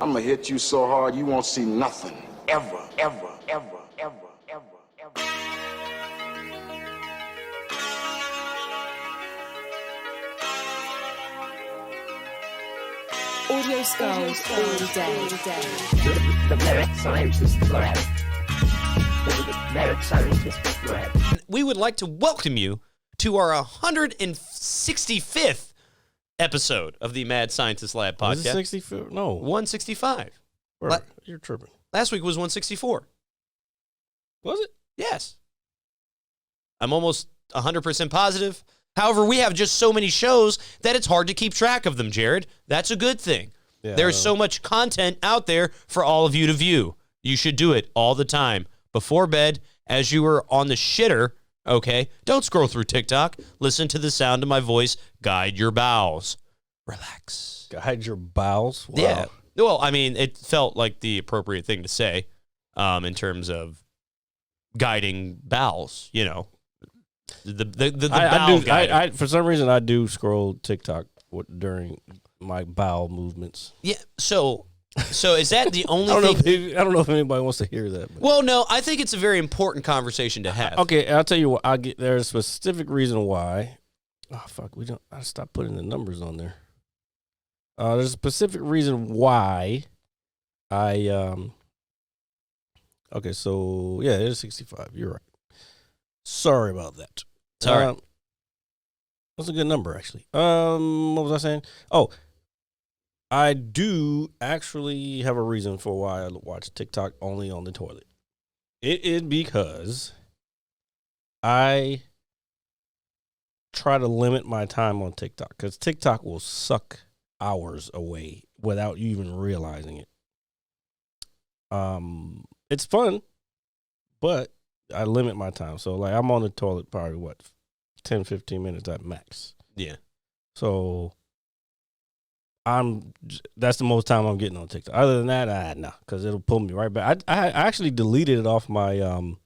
I'm gonna hit you so hard you won't see nothing. Ever, ever, ever, ever, ever, ever. Audio skulls all day. The merit scientist lab. The merit scientist lab. We would like to welcome you to our 165th episode of the Mad Scientist Lab podcast. Is it 64? No. 165. You're tripping. Last week was 164. Was it? Yes. I'm almost 100% positive. However, we have just so many shows that it's hard to keep track of them, Jared. That's a good thing. Yeah, There's so much content out there for all of you to view. You should do it all the time. Before bed, as you are on the shitter, okay? Don't scroll through TikTok. Listen to the sound of my voice. Guide your bowels. Relax. Guide your bowels? Wow. Yeah. Well, I mean, it felt like the appropriate thing to say in terms of guiding bowels, you know. The bowel guiding. For some reason, I do scroll TikTok during my bowel movements. Yeah, so is that the only thing? I don't know if anybody wants to hear that. But. Well, no, I think it's a very important conversation to have. Okay, I'll tell you what. There's a specific reason why. Oh, fuck. I stopped putting the numbers on there. There's a specific reason why okay, so, yeah, it is 65. You're right. Sorry about that. It's all right. That's a good number, actually. What was I saying? Oh, I do actually have a reason for why I watch TikTok only on the toilet. It is because I try to limit my time on TikTok because TikTok will suck hours away without you even realizing it. It's fun, but I limit my time. So, like, I'm on the toilet probably, 10, 15 minutes at max. Yeah. So, that's the most time I'm getting on TikTok. Other than that, no, because it'll pull me right back. I actually deleted it off my, the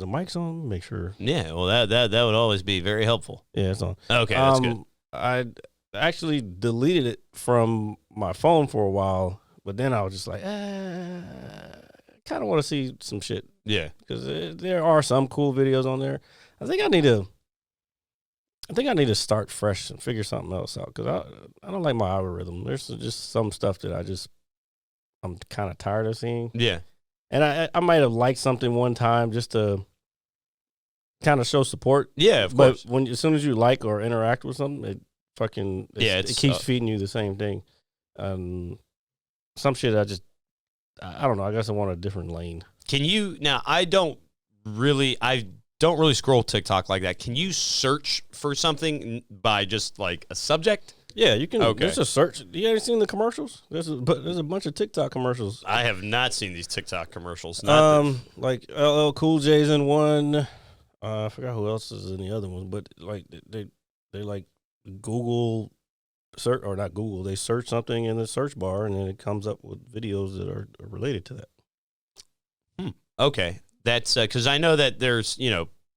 mic's on? Make sure. Yeah, well, that would always be very helpful. Yeah, it's on. Okay, that's good. I actually deleted it from my phone for a while, but then I was just like, I kind of want to see some shit. Yeah. Because there are some cool videos on there. I think I need to start fresh and figure something else out because I don't like my algorithm. There's just some stuff that I'm kind of tired of seeing. Yeah. And I might have liked something one time just to kind of show support. Yeah, of course. But as soon as you like or interact with something, it keeps feeding you the same thing. Some shit I don't know. I guess I want a different lane. Can you now? I don't really scroll TikTok like that. Can you search for something by just like a subject? Yeah, you can. Okay. There's a search. You haven't seen the commercials? There's a bunch of TikTok commercials. I have not seen these TikTok commercials. Like LL Cool J's in one. I forgot who else is in the other one, but like they like Google search or not Google. They search something in the search bar, and then it comes up with videos that are related to that. Okay, that's because I know that there's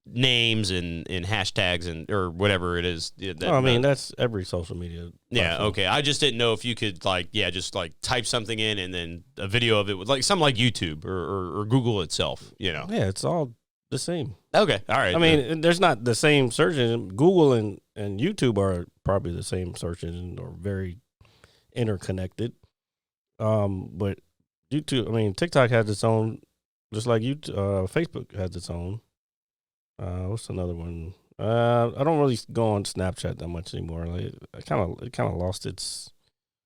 names and hashtags and or whatever it is. That's every social media platform. Yeah, okay. I just didn't know if you could just type something in and then a video of it with something like YouTube or Google itself. Yeah, it's all the same. Okay, all right. I mean, there's not the same search engine. Google and YouTube are probably the same search engine or very interconnected. But YouTube, TikTok has its own. Just like Facebook has its own. What's another one? I don't really go on Snapchat that much anymore. Like, it kind of lost its.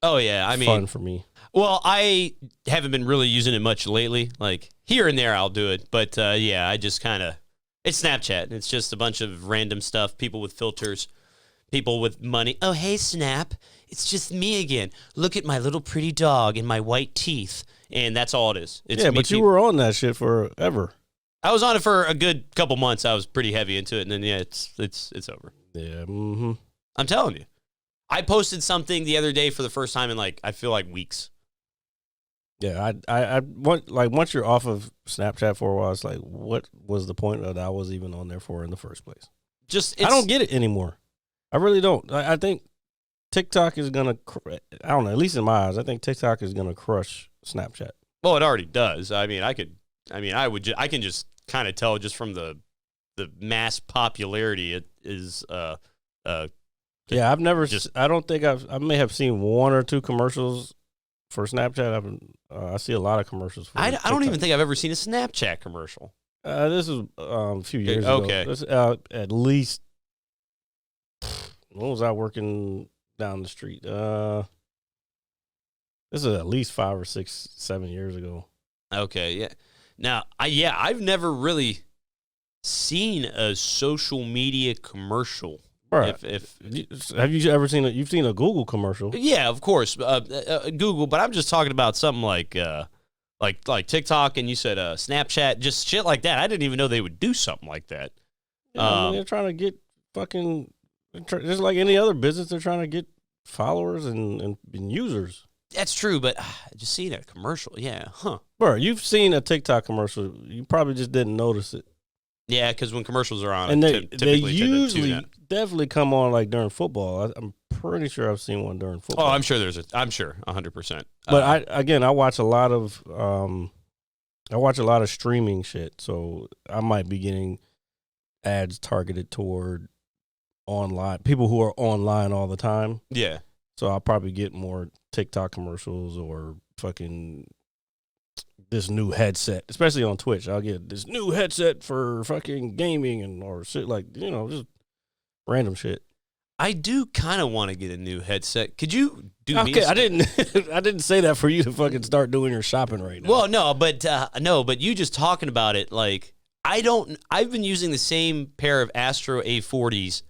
Oh yeah, fun for me. Well, I haven't been really using it much lately. Like here and there, I'll do it, but I just it's Snapchat. It's just a bunch of random stuff. People with filters, people with money. Oh hey Snap, it's just me again. Look at my little pretty dog and my white teeth. And that's all it is. But you were on that shit forever. I was on it for a good couple months. I was pretty heavy into it, and then it's over. Yeah, mm-hmm. I'm telling you, I posted something the other day for the first time in I feel like weeks. Yeah, I want once you're off of Snapchat for a while, it's like, what was the point that I was even on there for in the first place? I don't get it anymore. I really don't. I think TikTok is gonna. I don't know. At least in my eyes, I think TikTok is gonna crush Snapchat. Well, it already does. I mean, I can just kind of tell just from the mass popularity it is. Yeah, I've never. I don't think I may have seen one or two commercials for Snapchat. I see a lot of commercials. For I don't even think I've ever seen a Snapchat commercial. This is a few years ago. Okay. This, at least. When was I working down the street? This is at least 5 or 6, 7 years ago. Okay, yeah. Now, I've never really seen a social media commercial. Right. Have you ever seen you've seen a Google commercial? Yeah, of course, Google. But I'm just talking about something like TikTok, and you said Snapchat, just shit like that. I didn't even know they would do something like that. Yeah, I mean, they're trying to get fucking just like any other business. They're trying to get followers and users. That's true, but just seeing a commercial, yeah, Bro, you've seen a TikTok commercial. You probably just didn't notice it. Yeah, because when commercials are on, and they typically usually definitely come on like during football. I'm pretty sure I've seen one during football. Oh, I'm sure 100%. But I watch a lot of streaming shit, so I might be getting ads targeted toward online people who are online all the time. Yeah. So I'll probably get more TikTok commercials or fucking this new headset, especially on Twitch. I'll get this new headset for fucking gaming or shit like, just random shit. I do kind of want to get a new headset. Could you do me? Okay, I didn't say that for you to fucking start doing your shopping right now. Well, no, but you just talking about it, like I've been using the same pair of Astro A40s.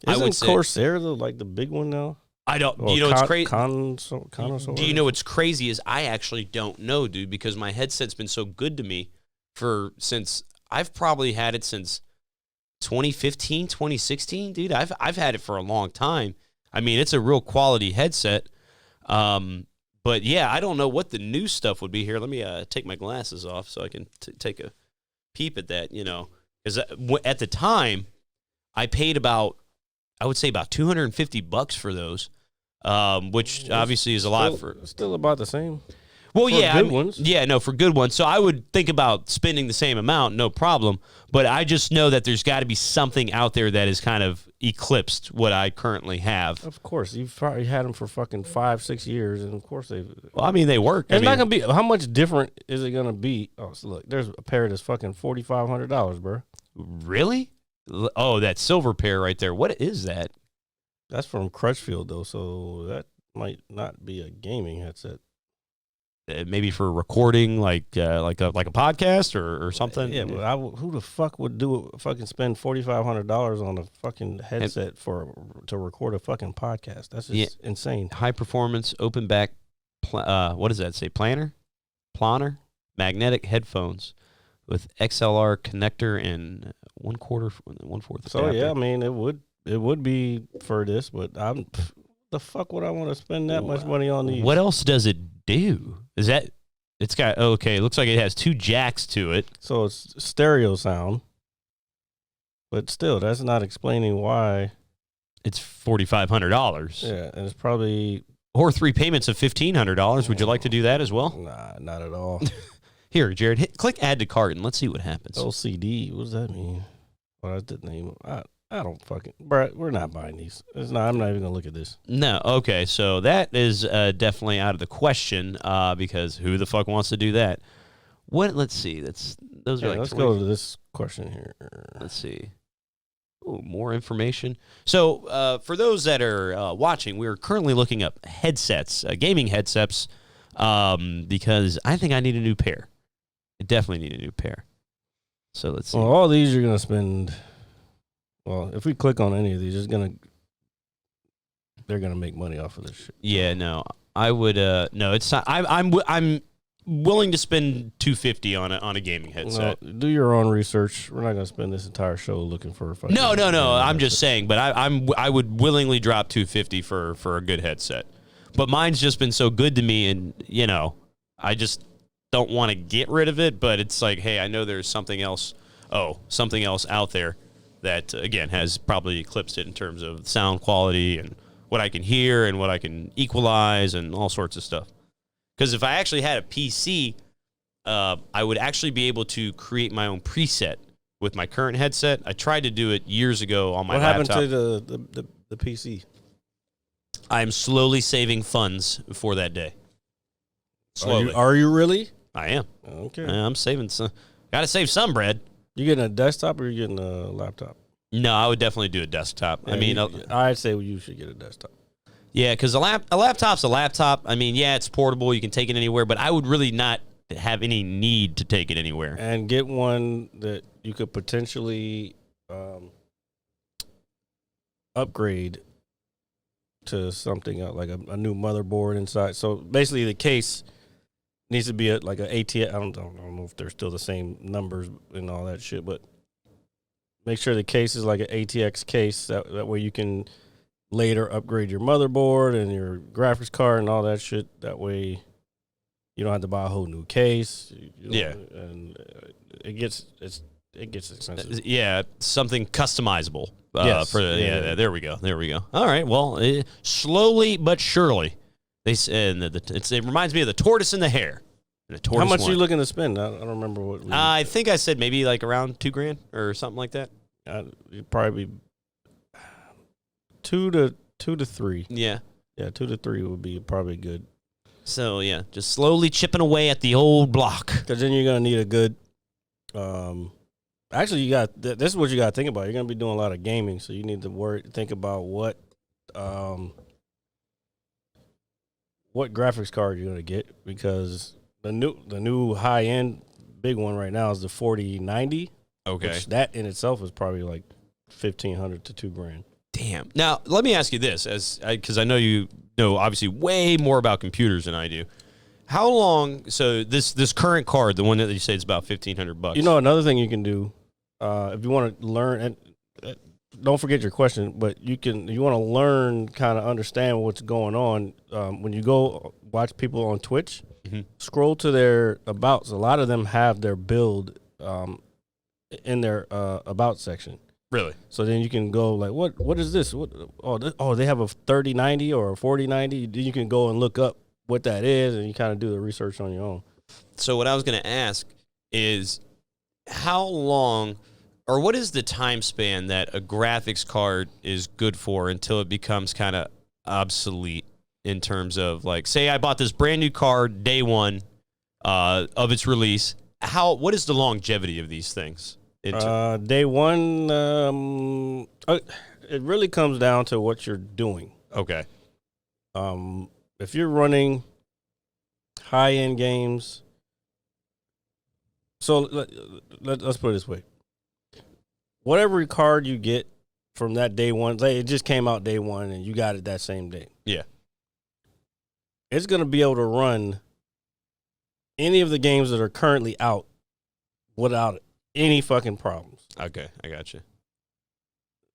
Isn't Corsair the big one now? I don't. You know what's crazy? Do you know what's crazy is I actually don't know, dude, because my headset's been so good to me since I've probably had it since 2015, 2016, dude. I've had it for a long time. I mean, it's a real quality headset. But yeah, I don't know what the new stuff would be here. Let me take my glasses off so I can take a peep at that. Because at the time, I paid I would say about $250 for those, which obviously is a lot for. Still about the same. Well, for yeah, good ones. Yeah, no, for good ones. So I would think about spending the same amount, no problem. But I just know that there's got to be something out there that has kind of eclipsed what I currently have. Of course, you've probably had them for fucking 5-6 years, and of course they. Well, I mean, they work. It's not gonna be. How much different is it gonna be? Oh, so look, there's a pair that's fucking $4,500, bro. Really? Oh, that silver pair right there. What is that? That's from Crutchfield, though, so that might not be a gaming headset. Maybe for recording, like a podcast or something. Yeah, but who the fuck would fucking spend $4,500 on a fucking headset to record a fucking podcast? That's just insane. High performance, open back. What does that say? Planar, magnetic headphones with XLR connector and 1/4. So adapter. yeah, I mean it would be for this, but the fuck would I want to spend that much money on these? What else does it do? Is that it's got okay? It looks like it has 2 jacks to it. So it's stereo sound, but still, that's not explaining why it's $4,500. Yeah, and it's probably or 3 payments of $1,500. Would you like to do that as well? Nah, not at all. Here, Jared, click add to cart and let's see what happens. LCD, what does that mean? Well, that's the name. I don't fucking, bro. We're not buying these. I'm not even gonna look at this. No, okay, so that is definitely out of the question because who the fuck wants to do that? What? Let's see. Let's go to this question here. Let's see. Ooh, more information. So for those that are watching, we're currently looking up headsets, gaming headsets, because I think I need a new pair. I definitely need a new pair. So let's see. Well, all these you're gonna spend. Well, if we click on any of these, they're gonna make money off of this shit. Yeah, no, I would. No, it's not. I'm willing to spend $250 on a gaming headset. No, do your own research. We're not gonna spend this entire show looking for a fucking. No. I'm just saying, but I would willingly drop $250 for a good headset. But mine's just been so good to me, and I just don't want to get rid of it. But it's like, hey, I know there's something else. Oh, something else out there that again has probably eclipsed it in terms of sound quality and what I can hear and what I can equalize and all sorts of stuff. Because if I actually had a PC, I would actually be able to create my own preset with my current headset. I tried to do it years ago on my laptop. What happened to the PC? I'm slowly saving funds for that day. Slowly. Are you really? I am. Okay. I'm saving some. Got to save some bread. You getting a desktop or you getting a laptop? No, I would definitely do a desktop. Yeah, I mean, I'd say you should get a desktop. yeah, because a laptop's a laptop. I mean, yeah, it's portable. You can take it anywhere, but I would really not have any need to take it anywhere. And get one that you could potentially upgrade to something like a new motherboard inside. So basically, the case needs to be like an ATX. I don't know if they're still the same numbers and all that shit, but make sure the case is like an ATX case. That way you can later upgrade your motherboard and your graphics card and all that shit. That way you don't have to buy a whole new case. Yeah. And it gets expensive. Yeah, something customizable. Yes. There we go. All right. Well, slowly but surely, it reminds me of the tortoise and the hare. And the tortoise How much won. are you looking to spend? I don't remember what. I think I said maybe like around $2,000 or something like that. It'd probably be 2 to 3. Yeah. Yeah, 2 to 3 would be probably good. So yeah, just slowly chipping away at the old block. Because then you're gonna need a good. Actually, you got this is what you got to think about. You're gonna be doing a lot of gaming, so you need to think about what graphics card you're gonna get, because the new high end big one right now is the 4090. Okay. Which that in itself is probably like $1,500 to $2,000. Damn. Now let me ask you this, because I know you know obviously way more about computers than I do. How long? So this current card, the one that you say is about $1,500. You know, another thing you can do, if you want to learn, and don't forget your question, but you want to learn, kind of understand what's going on. When you go watch people on Twitch, scroll to their abouts. A lot of them have their build in their about section. Really? So then you can go like, what is this? They have a 3090 or a 4090. Then you can go and look up what that is, and you kind of do the research on your own. So what I was going to ask is, how long, or what is the time span that a graphics card is good for until it becomes kind of obsolete in terms of, like, say I bought this brand new card day one of its release. What is the longevity of these things? Day one, it really comes down to what you're doing. Okay. If you're running high-end games, so let's put it this way. Whatever card you get from that day one, like it just came out day one and you got it that same day. Yeah. It's going to be able to run any of the games that are currently out without any fucking problems. Okay, I got you.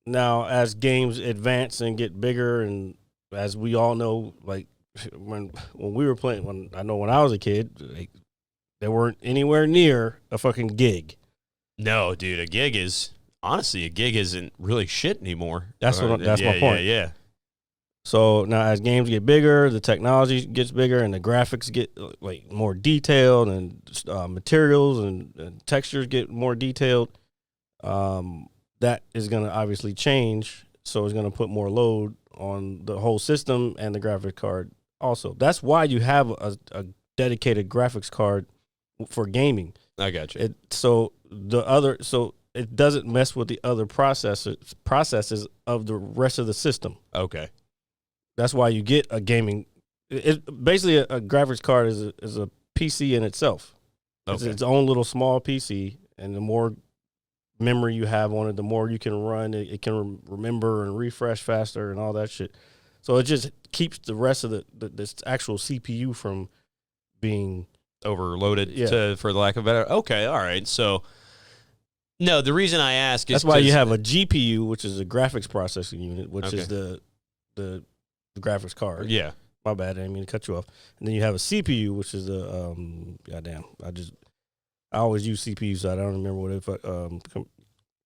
Now, as games advance and get bigger, and as we all know, like when we were playing, when I was a kid, like, they weren't anywhere near a fucking gig. No, dude, a gig isn't really shit anymore. That's my point. Yeah. So now, as games get bigger, the technology gets bigger, and the graphics get like more detailed, and materials and textures get more detailed. That is going to obviously change, so it's going to put more load on the whole system and the graphics card also. That's why you have a dedicated graphics card for gaming. I got you. So it doesn't mess with the other processes of the rest of the system. Okay. That's why you get a gaming. Basically, a graphics card is a PC in itself. Okay. It's its own little small PC, and the more memory you have on it, the more you can run. It can remember and refresh faster and all that shit. So it just keeps the rest of this actual CPU from being overloaded, for the lack of better. Okay, all right. So, no, the reason I ask is that's why you have a GPU, which is a graphics processing unit, which is the graphics card. Yeah. My bad, I didn't mean to cut you off. And then you have a CPU, which is the I always use CPU, so I don't remember what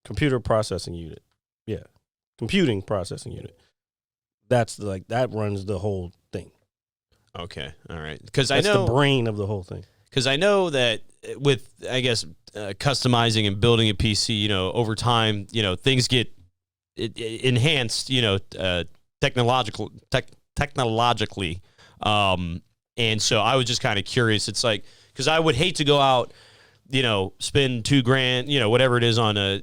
computer processing unit. Yeah, computing processing unit. That's like that runs the whole thing. Okay, all right. Because That's I know the brain of the whole thing. Because I know that with, I guess, customizing and building a PC, over time, things get enhanced, technologically. And so I was just kind of curious. It's like, because I would hate to go out, spend $2,000, whatever it is on a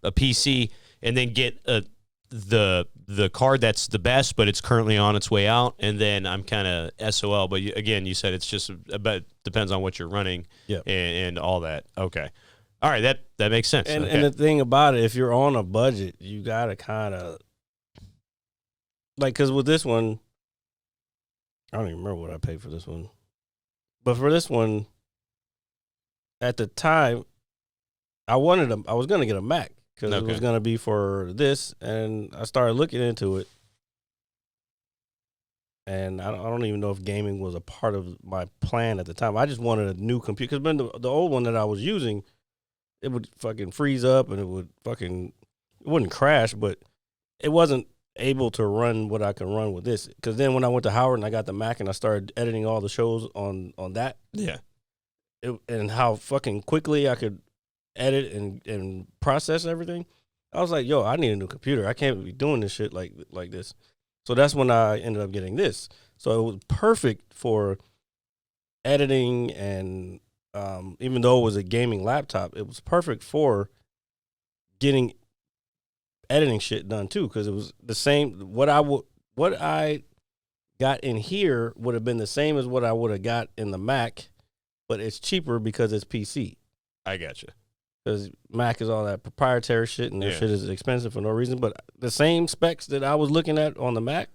PC, and then get the card that's the best, but it's currently on its way out, and then I'm kind of SOL. But again, you said it's just about depends on what you're running, and all that. Okay, all right, that makes sense. And okay. and the thing about it, if you're on a budget, you gotta kind of like, because with this one, I don't even remember what I paid for this one, but for this one, at the time, I was gonna get a Mac. Because it was going to be for this, and I started looking into it, and I don't even know if gaming was a part of my plan at the time. I just wanted a new computer, because the old one that I was using, it would fucking freeze up, and it wouldn't crash, but it wasn't able to run what I can run with this. Because then when I went to Howard and I got the Mac and I started editing all the shows on that, and how fucking quickly I could edit and process everything, I was like, yo, I need a new computer. I can't be doing this shit like this. So that's when I ended up getting this. So it was perfect for editing, and even though it was a gaming laptop, it was perfect for getting editing shit done too, because it was the same. What I got in here would have been the same as what I would have got in the Mac, but it's cheaper because it's PC. I gotcha. Because Mac is all that proprietary shit, and that shit is expensive for no reason. But the same specs that I was looking at on the Mac,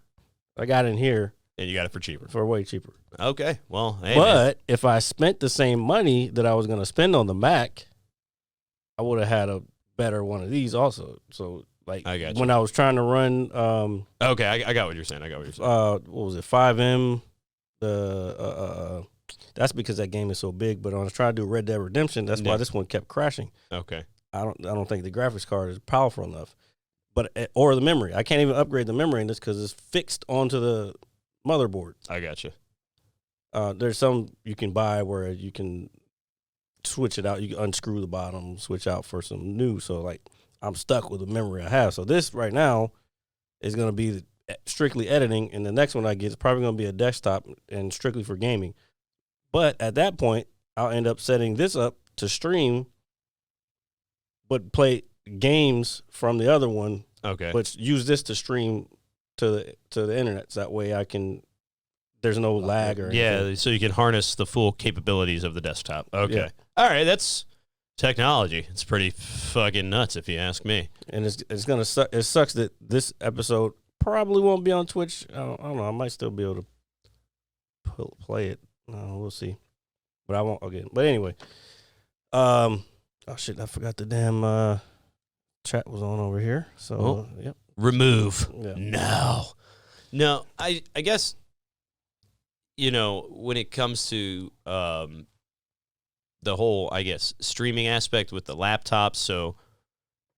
I got in here. And you got it for cheaper. For way cheaper. Okay. Well, hey, but if I spent the same money that I was going to spend on the Mac, I would have had a better one of these also. So, like, I got you. when I was trying to run... okay, I got what you're saying. What was it, 5M? That's because that game is so big. But when I was trying to do Red Dead Redemption, that's why this one kept crashing. Okay. I don't think the graphics card is powerful enough, or the memory. I can't even upgrade the memory in this because it's fixed onto the motherboard. I got you. There's some you can buy where you can switch it out. You can unscrew the bottom, switch out for some new. So like I'm stuck with the memory I have. So this right now is going to be strictly editing, and the next one I get is probably going to be a desktop and strictly for gaming. But at that point, I'll end up setting this up to stream, but play games from the other one. Okay. But use this to stream to the internet. So that way there's no lag or anything. Yeah, so you can harness the full capabilities of the desktop. Okay. Yeah. All right, that's technology. It's pretty fucking nuts if you ask me. And it's gonna suck. It sucks that this episode probably won't be on Twitch. I don't know. I might still be able to play it. We'll see. But I won't again. But anyway, oh shit! I forgot the damn chat was on over here. So yep. Remove. Yeah. No. I guess when it comes to the whole, I guess, streaming aspect with the laptop. So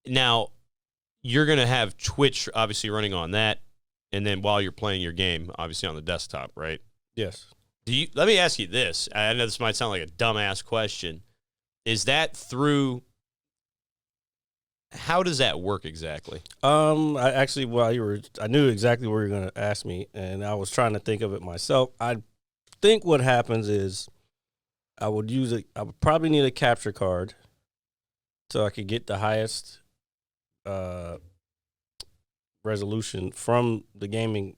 now you're gonna have Twitch obviously running on that, and then while you're playing your game, obviously on the desktop, right? Yes. Let me ask you this. I know this might sound like a dumbass question. Is that through? How does that work exactly? I actually, I knew exactly what you were going to ask me, and I was trying to think of it myself. I think what happens is I would probably need a capture card so I could get the highest resolution from the gaming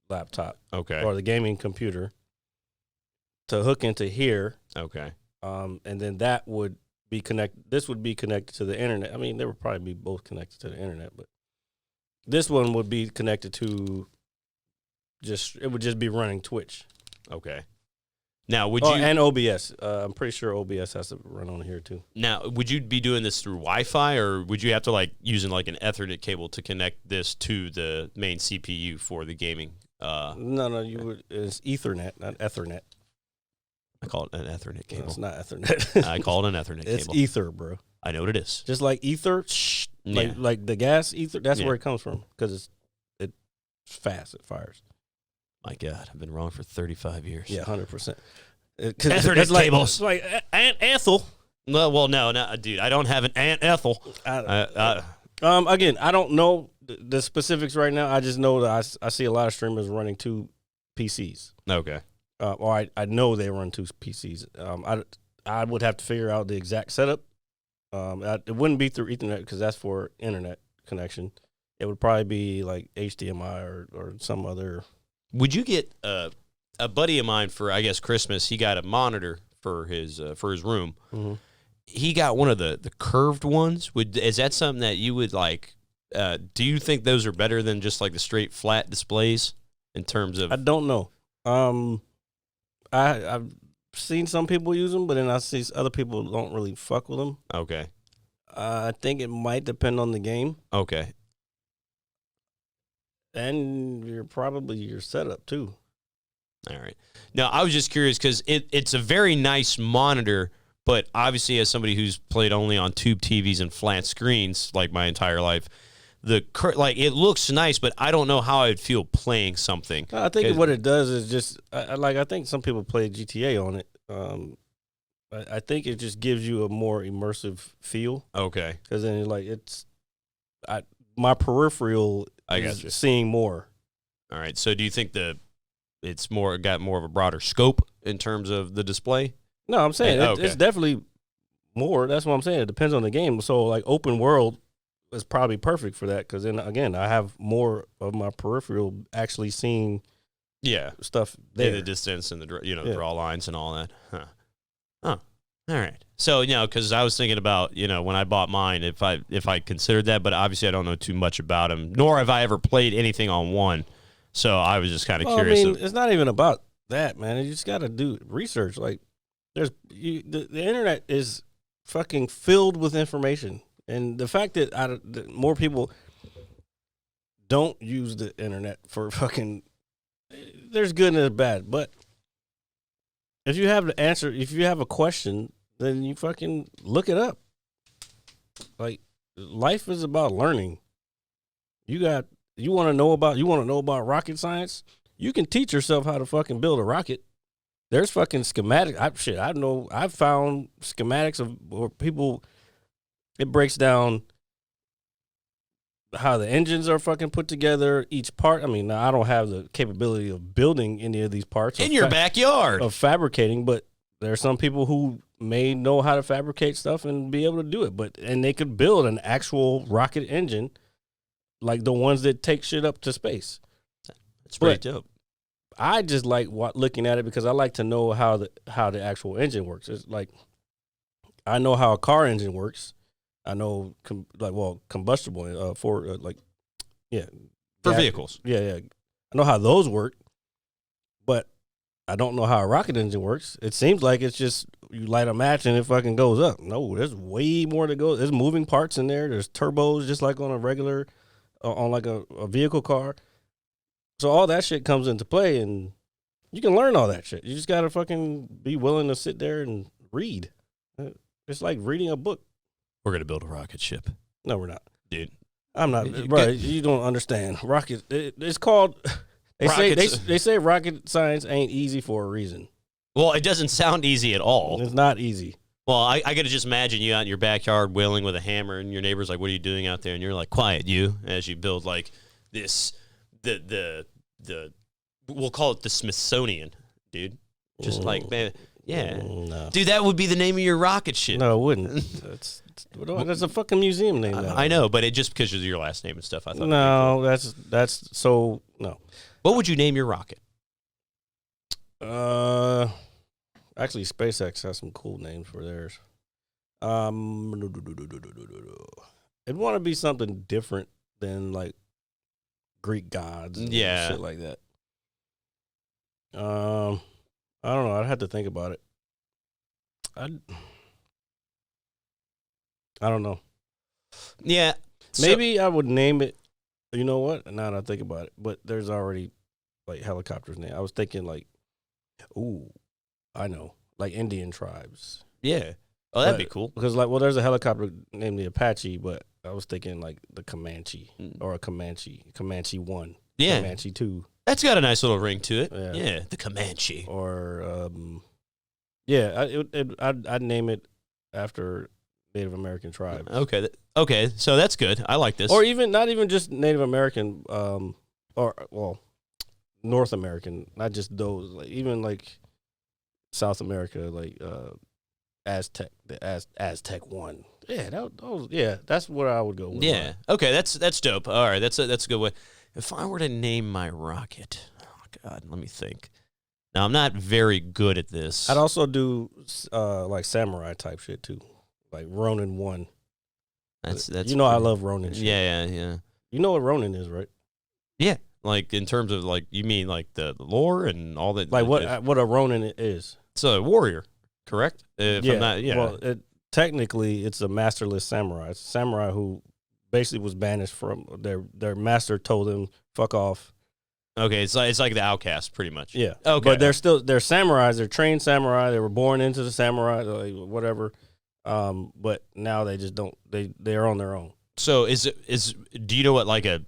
laptop. Okay. Or the gaming computer to hook into here. Okay. And then that would be connected. This would be connected to the internet. I mean, they would probably be both connected to the internet, but this one would be connected to it would just be running Twitch. Okay. Now, would you and OBS? I'm pretty sure OBS has to run on here too. Now, would you be doing this through Wi-Fi, or would you have to using an Ethernet cable to connect this to the main CPU for the gaming? No, you would. It's Ethernet, not Ethernet. I call it an Ethernet cable. No, it's not Ethernet. I call it an Ethernet cable. It's Ether, bro. I know what it is. Just like ether, like the gas ether. That's where it comes from because It's fast. It fires. My God, I've been wrong for 35 years. Yeah, 100%. Ethernet cables. It's like Aunt Ethel. Well, no, dude. I don't have an Aunt Ethel. Again, I don't know the specifics right now. I just know that I see a lot of streamers running 2 PCs. Okay. Or I know they run 2 PCs. I would have to figure out the exact setup. It wouldn't be through Ethernet because that's for internet connection. It would probably be like HDMI or some other. Would you get a buddy of mine for, I guess, Christmas? He got a monitor for his room. Mm-hmm. He got one of the curved ones. Is that something that you would like? Do you think those are better than just like the straight flat displays in terms of? I don't know. I've seen some people use them, but then I see other people don't really fuck with them. Okay. I think it might depend on the game. Okay. And your setup too. All right. Now, I was just curious because it's a very nice monitor, but obviously as somebody who's played only on tube TVs and flat screens like my entire life, it looks nice, but I don't know how I'd feel playing something. I think what it does is just I think some people play GTA on it. I think it just gives you a more immersive feel. Okay. Because then my peripheral I is gotcha. seeing more. All right. So do you think it's got more of a broader scope in terms of the display? No, I'm saying Okay. it's definitely more. That's what I'm saying. It depends on the game. So like open world is probably perfect for that because then again I have more of my peripheral actually seeing stuff there. The distance and the draw lines and all that. Huh. Oh, all right. So because I was thinking about when I bought mine, if I considered that, but obviously I don't know too much about them, nor have I ever played anything on one. So I was just kind of curious. I mean, it's not even about that, man. You just got to do research. Like the internet is fucking filled with information. And the fact that more people don't use the internet for fucking, there's good and there's bad. But if you have the answer, if you have a question, then you fucking look it up. Like life is about learning. You want to know about rocket science? You can teach yourself how to fucking build a rocket. There's fucking schematics. I've found schematics where people. It breaks down how the engines are fucking put together, each part. I mean, I don't have the capability of building any of these parts. In your backyard. Of fabricating, but there are some people who may know how to fabricate stuff and be able to do it. And they could build an actual rocket engine like the ones that take shit up to space. It's pretty dope. I just like looking at it because I like to know how the actual engine works. It's like I know how a car engine works. I know, combustible for vehicles. Yeah. I know how those work, but I don't know how a rocket engine works. It seems like it's just you light a match and it fucking goes up. No, there's way more to go. There's moving parts in there. There's turbos, just like on a regular, on like a vehicle car. So all that shit comes into play, and you can learn all that shit. You just gotta fucking be willing to sit there and read. It's like reading a book. We're going to build a rocket ship. No, we're not. Dude. I'm not. Bro, you don't understand. Rocket, it's called, they say rocket science ain't easy for a reason. Well, it doesn't sound easy at all. It's not easy. Well, I got to just imagine you out in your backyard wailing with a hammer, and your neighbor's like, what are you doing out there? And you're like, quiet, you, as you build like this, we'll call it the Smithsonian, dude. Just like, man. Yeah. No. Dude, that would be the name of your rocket ship. No, it wouldn't. That's a fucking museum name. I know, but it just because of your last name and stuff, I thought. No, that's so no. What would you name your rocket? Actually, SpaceX has some cool names for theirs. It'd want to be something different than like Greek gods and shit like that. I don't know. I'd have to think about it. I don't know. Yeah. Maybe I would name it. You know what? Now that I think about it, but there's already like helicopters name. I was thinking like, I know, like Indian tribes. Yeah. Oh, that'd be cool. Because there's a helicopter named the Apache, but I was thinking like the Comanche or a Comanche 1. Yeah. Comanche 2. That's got a nice little ring to it. Yeah. Yeah, the Comanche. Or, I'd name it after Native American tribes. Okay, so that's good. I like this. Or even, not even just Native American, North American, not just those, like even like South America, like Aztec, the Aztec one. Yeah, that's what I would go with. Yeah. Okay, that's dope. All right, that's a good way. If I were to name my rocket, oh God, let me think. Now I'm not very good at this. I'd also do like samurai type shit too, like Ronin 1. That's I love Ronin shit. Yeah. You know what Ronin is, right? Yeah. Like in terms of like you mean like the lore and all that. Like what a Ronin is. It's a warrior, correct? If I'm not, yeah. Well, technically, it's a masterless samurai. It's a samurai who basically was banished from their master told him fuck off. Okay, it's like the outcast, pretty much. Yeah. Okay, but they're samurais. They're trained samurai. They were born into the samurai, like whatever. But now they just don't. They're on their own. So do you know what like a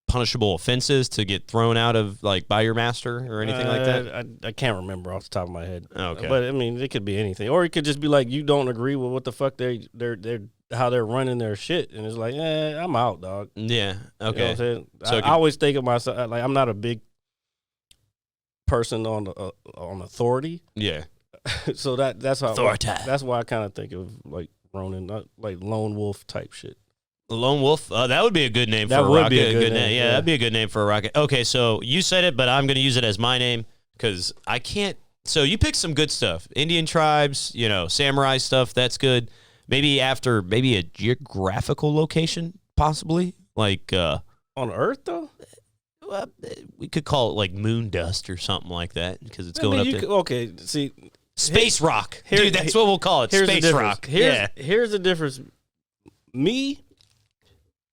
punishable offense is to get thrown out of like by your master or anything like that? I can't remember off the top of my head. Okay, but I mean, it could be anything, or it could just be like you don't agree with what the fuck they're how they're running their shit, and it's like, I'm out, dog. Yeah. Okay. You know what I'm saying? So I always think of myself like I'm not a big person on authority. Yeah. So that's how Authority. that's why I kind of think of like Ronin, not like lone wolf type shit. Lone Wolf. That would be a good name for That a would rocket. be a good name, Yeah, that'd be a good name for a rocket. Okay, so you said it, but I'm going to use it as my name because I can't. So you picked some good stuff. Indian tribes, samurai stuff. That's good. Maybe after a geographical location, possibly like On Earth though. We could call it like moon dust or something like that because it's going up there. Okay, see, Space rock, dude. That's what we'll call it. Space rock. Here's the difference. Me,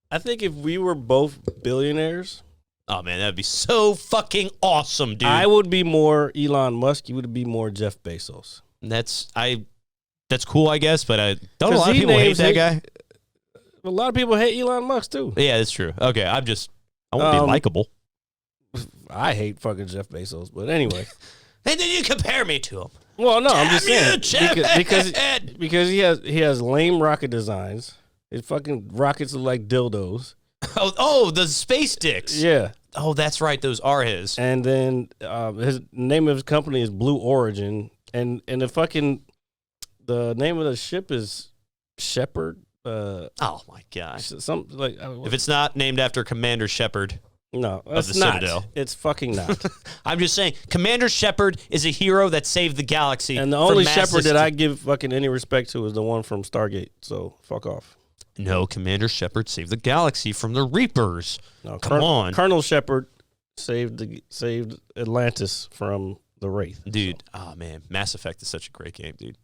I think if we were both billionaires, oh man, that'd be so fucking awesome, dude. I would be more Elon Musk. You would be more Jeff Bezos. That's cool, I guess, but don't a lot of people hate that guy? A lot of people hate Elon Musk too. Yeah, that's true. Okay, I won't be likable. I hate fucking Jeff Bezos, but anyway. And then you compare me to him. Well, no, I'm just saying Jeff. because he has lame rocket designs. His fucking rockets look like dildos. Oh, the space dicks. Yeah. Oh, that's right. Those are his. And then his name of his company is Blue Origin, and the name of the ship is Shepard. Oh my gosh. Something like if it's not named after Commander Shepard. No, it's not. Citadel. It's fucking not. I'm just saying, Commander Shepard is a hero that saved the galaxy. And the only Shepard that I give fucking any respect to is the one from Stargate. So fuck off. No, Commander Shepard saved the galaxy from the Reapers. No, Come on, Colonel Shepard saved Atlantis from the Wraith. Dude. So. Oh man, Mass Effect is such a great game, dude.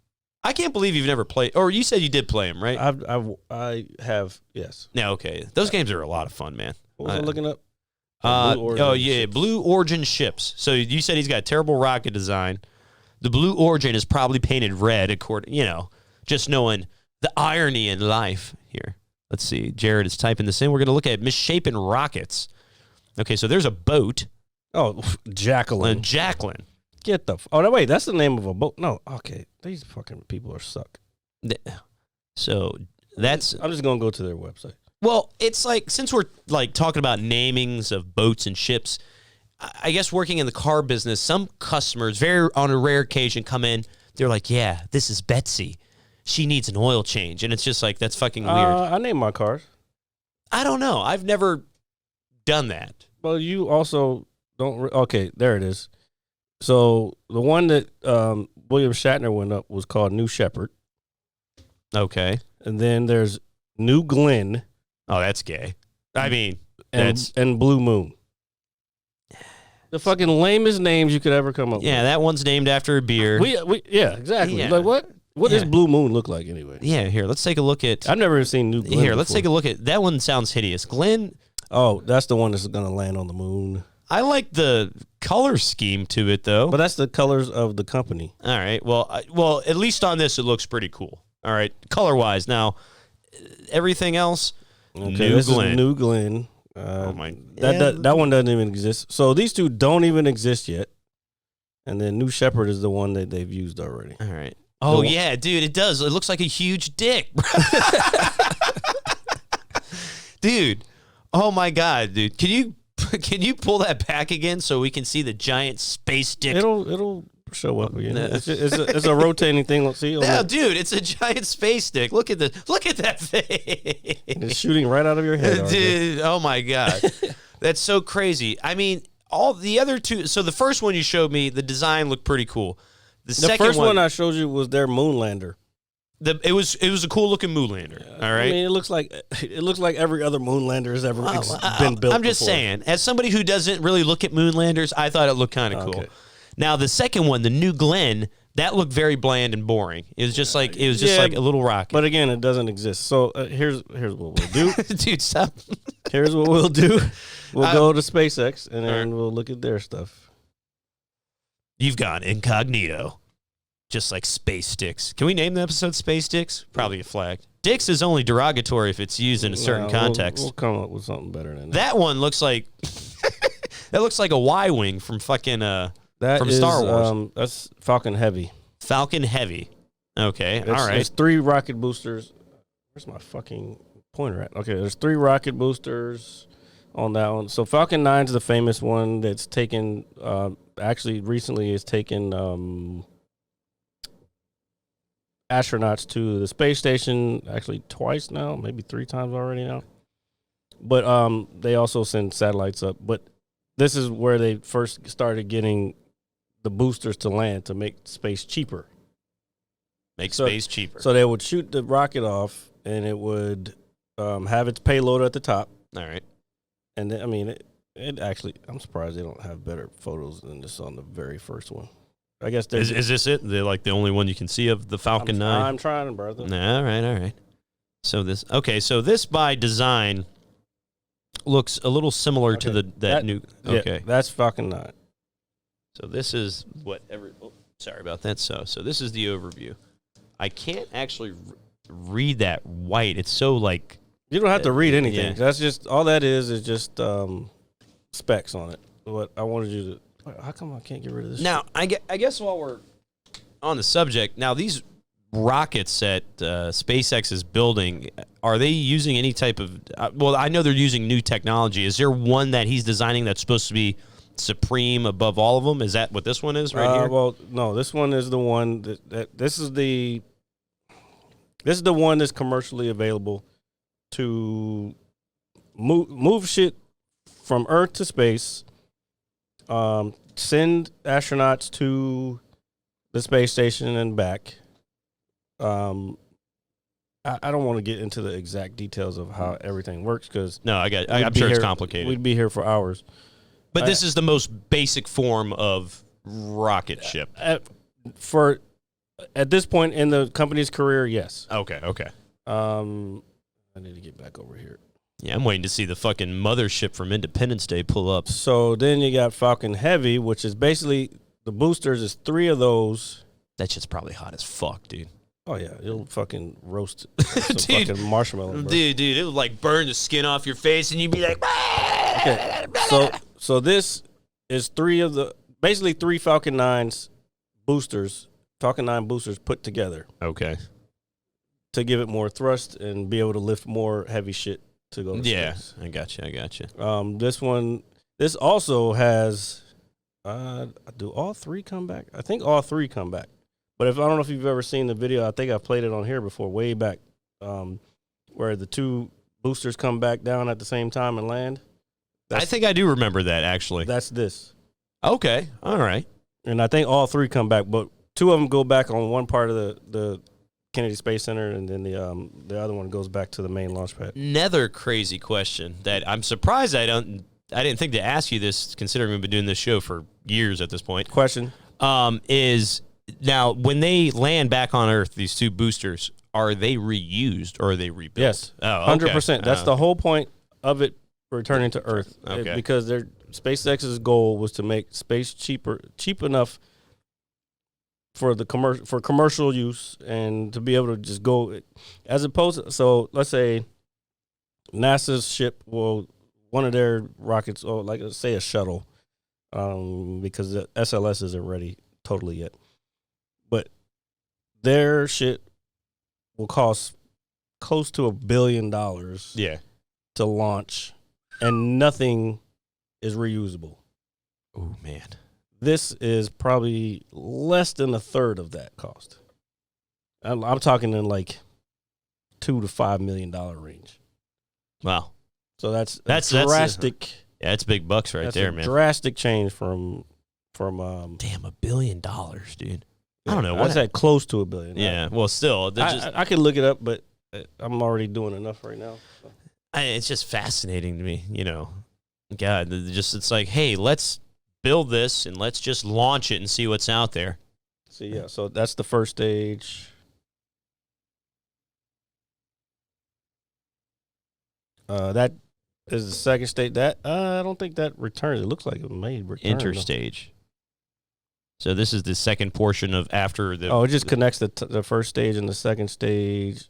I can't believe you've never played, or you said you did play them, right? I have, yes. Yeah, okay. Those games are a lot of fun, man. What was I looking up? Blue Origin ships. So you said he's got a terrible rocket design. The Blue Origin is probably painted red, just knowing the irony in life here. Let's see. Jared is typing this in. We're going to look at misshapen rockets. Okay, so there's a boat. Oh, Jacqueline. Jacqueline. Get the... Oh, no, wait. That's the name of a boat. No, okay. These fucking people are suck. So that's... I'm just going to go to their website. Well, it's like, since we're like talking about namings of boats and ships, I guess working in the car business, some customers, on a rare occasion, come in. They're like, yeah, this is Betsy. She needs an oil change. And it's just like, that's fucking weird. I name my cars. I don't know. I've never done that. Well, you also don't... Okay, there it is. So the one that William Shatner went up was called New Shepard. Okay. And then there's New Glenn. Oh, that's gay. I mean, and Blue Moon. The fucking lamest names you could ever come up with. Yeah, that one's named after a beer. Yeah, exactly. Yeah. Like what? What does Blue Moon look like anyway? Yeah, here, let's take a look at... I've never seen New Glenn Here, let's take a look at... That one sounds hideous. Glenn... Oh, that's the one that's going to land on the moon. I like the color scheme to it, though. But that's the colors of the company. All right. Well, at least on this, it looks pretty cool. All right. Color-wise. Now, everything else, okay, this is New Glenn. Oh my! That one doesn't even exist. So these two don't even exist yet. And then New Shepard is the one that they've used already. All right. Oh yeah, dude, it does. It looks like a huge dick, dude. Oh my god, dude. Can you pull that back again so we can see the giant space dick? It'll show up again. It's a rotating thing. Let's see. No, dude, it's a giant space dick. Look at that thing. It's shooting right out of your head, dude. Oh my god, that's so crazy. I mean, all the other two. So the first one you showed me, the design looked pretty cool. The second first one I showed you was their moon lander. It was a cool looking moon lander. All right. I mean, it looks like every other moon lander has ever been built. I'm just saying, as somebody who doesn't really look at moon landers, I thought it looked kind of cool. Now the second one, the New Glenn, that looked very bland and boring. It was just like like a little rocket. But again, it doesn't exist. So here's what we'll do. Dude, stop. Here's what we'll do. We'll go to SpaceX and then we'll look at their stuff. You've gone incognito. Just like Space Dicks. Can we name the episode Space Dicks? Probably a flag. Dicks is only derogatory if it's used in a certain context. We'll come up with something better than that. That one looks like that looks like a Y-wing from fucking from Star Wars. That's Falcon Heavy. Falcon Heavy. Okay, all right. There's 3 rocket boosters. Where's my fucking pointer at? Okay, there's 3 rocket boosters on that one. So Falcon 9's the famous one that's taken. Actually, recently is taken astronauts to the space station. Actually, twice now, maybe 3 times already now. But they also send satellites up. But this is where they first started getting the boosters to land to make space cheaper. Space cheaper. So they would shoot the rocket off, and it would have its payload at the top. All right. And then, I mean, it actually, I'm surprised they don't have better photos than this on the very first one. I guess is this it? They're like the only one you can see of the Falcon 9? I'm trying, brother. Nah, all right. So this by design looks a little similar to that new. Okay, yeah, that's Falcon 9. So this is sorry about that. So this is the overview. I can't actually read that white. It's so like you don't have to read anything. Yeah. That's just all that is just specs on it. What I wanted you to. How come I can't get rid of this? Now I guess while we're on the subject, now these rockets that SpaceX is building, are they using any type of? Well, I know they're using new technology. Is there one that he's designing that's supposed to be supreme above all of them? Is that what this one is right here? Well, no, this one is the one that this is the one that's commercially available to move shit from Earth to space, send astronauts to the space station and back. I don't want to get into the exact details of how everything works because I'm sure it's complicated. We'd be here for hours. But this is the most basic form of rocket ship. At this point in the company's career, yes. Okay. I need to get back over here. Yeah, I'm waiting to see the fucking mothership from Independence Day pull up. So then you got Falcon Heavy, which is basically the boosters is 3 of those. That shit's probably hot as fuck, dude. Oh yeah, it'll fucking roast some fucking marshmallow, bro. Dude, it would like burn the skin off your face, and you'd be like, okay. So this is 3 Falcon 9's boosters, Falcon 9 boosters put together. Okay. To give it more thrust and be able to lift more heavy shit to go to space. I got you. This also has, do all 3 come back? I think all 3 come back. But I don't know if you've ever seen the video. I think I played it on here before, way back, where the 2 boosters come back down at the same time and land. I think I do remember that, actually. That's this. Okay, all right. And I think all 3 come back, but 2 of them go back on one part of the Kennedy Space Center, and then the other one goes back to the main launch pad. Another crazy question that I'm surprised I didn't think to ask you this, considering we've been doing this show for years at this point. Question. Is now when they land back on Earth, these 2 boosters, are they reused or are they rebuilt? Yes. Oh, okay. 100%. That's the whole point of it returning to Earth. Okay. Because SpaceX's goal was to make space cheap enough for commercial use and to be able to just go as opposed to, so let's say NASA's ship will one of their rockets, or like say a shuttle, because the SLS isn't ready totally yet. But their shit will cost close to $1 billion Yeah. to launch, and nothing is reusable. Oh man. This is probably less than a third of that cost. I'm talking in like $2 to $5 million range. Wow. So that's Yeah, drastic. that's big bucks right That's there, a man. drastic change from Damn, $1 billion, dude. I don't know I what. said close to $1 billion. Yeah. Well, still, I could look it up, but I'm already doing enough right now. So. it's just fascinating to me. God, it's like, hey, let's build this and let's just launch it and see what's out there. So yeah, so that's the first stage. That is the second stage. That I don't think that returns. It looks like it may return. Interstage. So this is the second portion of after the. Oh, it just connects the first stage and the second stage,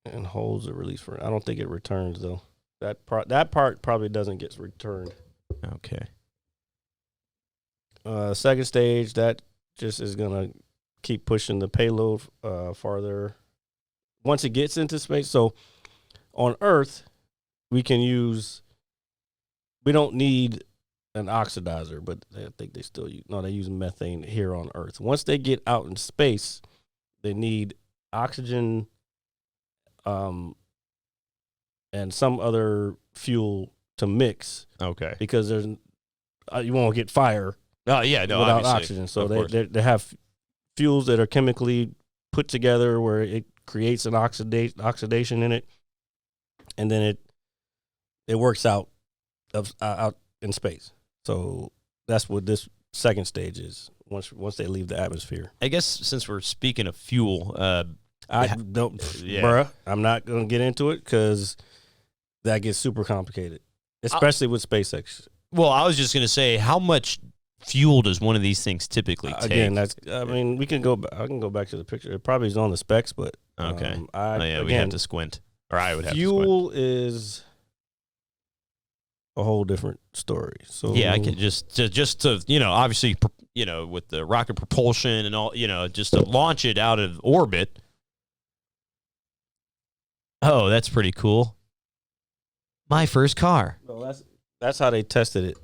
and holds the release for. I don't think it returns though. That part probably doesn't get returned. Okay. Second stage, that just is gonna keep pushing the payload farther. Once it gets into space, so on Earth, we don't need an oxidizer, but I think they still use methane here on Earth. Once they get out in space, they need oxygen, and some other fuel to mix. Okay. Because you won't get fire. Oh yeah, no, without obviously. oxygen. So they have fuels that are chemically put together where it creates an oxidation in it, and then it works out in space. So that's what this second stage is. Once they leave the atmosphere. I guess since we're speaking of fuel, I don't, bruh. I'm not gonna get into it because that gets super complicated, especially with SpaceX. Well, I was just gonna say, how much fuel does one of these things typically take? Again, we can go. I can go back to the picture. It probably is on the specs, but okay. Again, we have to squint, or I would have to squint. Fuel is a whole different story. So yeah, I can just to obviously with the rocket propulsion and all just to launch it out of orbit. Oh, that's pretty cool. My first car. Well, that's how they tested it.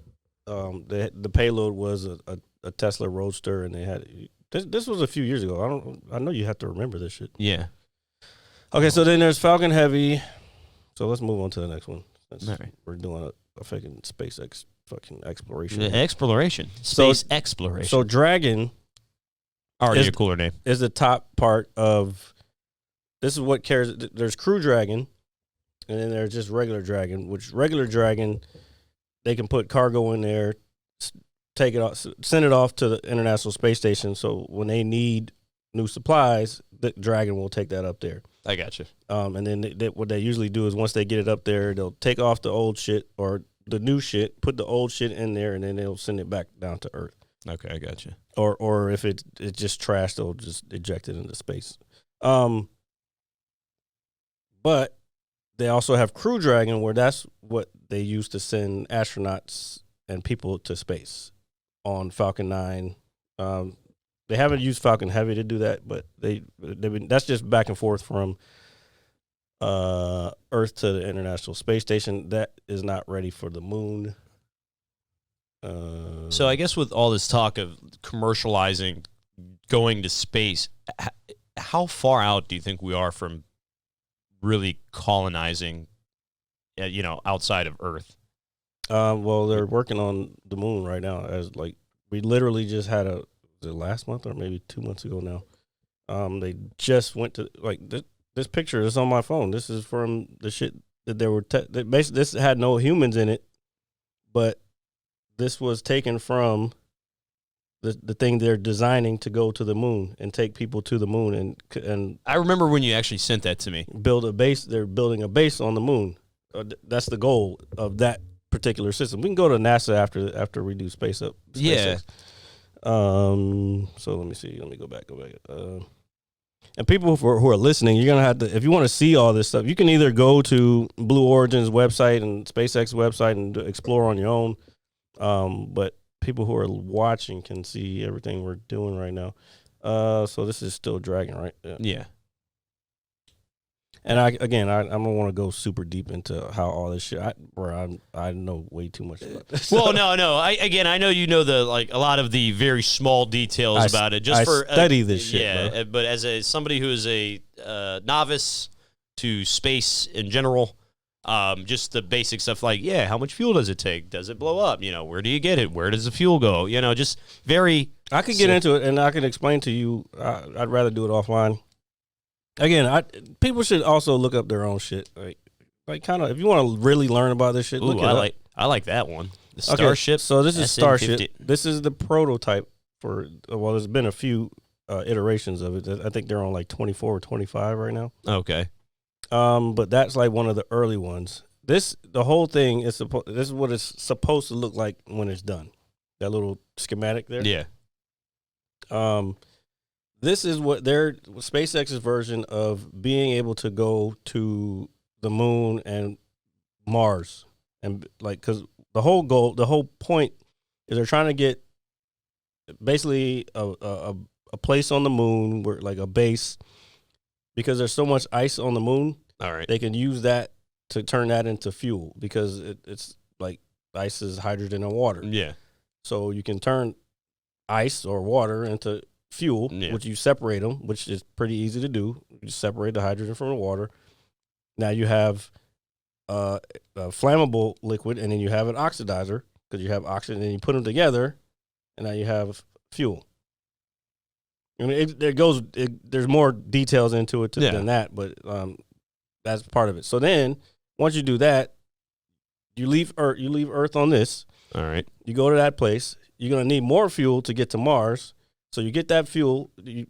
The payload was a Tesla Roadster, and they had this was a few years ago. I know you have to remember this shit. Yeah. Okay, so then there's Falcon Heavy. So let's move on to the next one. All right. We're doing a fucking SpaceX fucking exploration. Exploration. So- Space exploration. So Dragon already is- a cooler name. is the top part of. This is what carries. There's Crew Dragon, and then there's just regular Dragon. Which regular Dragon, they can put cargo in there, take it off, send it off to the International Space Station. So when they need new supplies, the Dragon will take that up there. I got you. And then what they usually do is once they get it up there, they'll take off the old shit or the new shit, put the old shit in there, and then they'll send it back down to Earth. Okay, I got you. Or if it's just trash, they'll just eject it into space. But they also have Crew Dragon, where that's what they use to send astronauts and people to space on Falcon 9. They haven't used Falcon Heavy to do that, but that's just back and forth from Earth to the International Space Station. That is not ready for the moon. So I guess with all this talk of commercializing, going to space, how far out do you think we are from really colonizing, outside of Earth? Well, they're working on the moon right now. We literally just had was it last month or maybe 2 months ago now? They just went to this picture is on my phone. This is from the shit that they were. Basically, this had no humans in it, but this was taken from the thing they're designing to go to the moon and take people to the moon and I remember when you actually sent that to me. build a base. They're building a base on the moon. That's the goal of that particular system. We can go to NASA after we do space up. Yeah. So let me see. Let me go back. And people who are listening, you're gonna have to, if you want to see all this stuff, you can either go to Blue Origin's website and SpaceX website and explore on your own. But people who are watching can see everything we're doing right now. So this is still dragging, right? Yeah. And I don't want to go super deep into how all this shit. I know way too much about this. Well, no. I know you know a lot of the very small details about it. Just I for study this shit. Yeah, bro. but as somebody who is a novice to space in general, just the basic stuff like how much fuel does it take? Does it blow up? Where do you get it? Where does the fuel go? Just very. I could get into it and I can explain to you. I'd rather do it offline. Again, people should also look up their own shit. Like kind of, if you want to really learn about this shit, look it up. I like that one. The Starship. Okay, so this is SN50. Starship. This is the prototype for. Well, there's been a few iterations of it. I think they're on like 24 or 25 right now. Okay. But that's like one of the early ones. The whole thing is this is what it's supposed to look like when it's done. That little schematic there. Yeah. This is what their SpaceX's version of being able to go to the moon and Mars, and because the whole point is they're trying to get basically a place on the moon where like a base, because there's so much ice on the moon. All right. They can use that to turn that into fuel, because it's like ice is hydrogen and water. Yeah. So you can turn ice or water into fuel, which you separate them, which is pretty easy to do. You separate the hydrogen from the water. Now you have a flammable liquid, and then you have an oxidizer, because you have oxygen, and you put them together, and now you have fuel. I mean, there's more details into it than that, but that's part of it. So then, once you do that, you leave Earth on this. All right. You go to that place. You're gonna need more fuel to get to Mars. So you get that fuel. You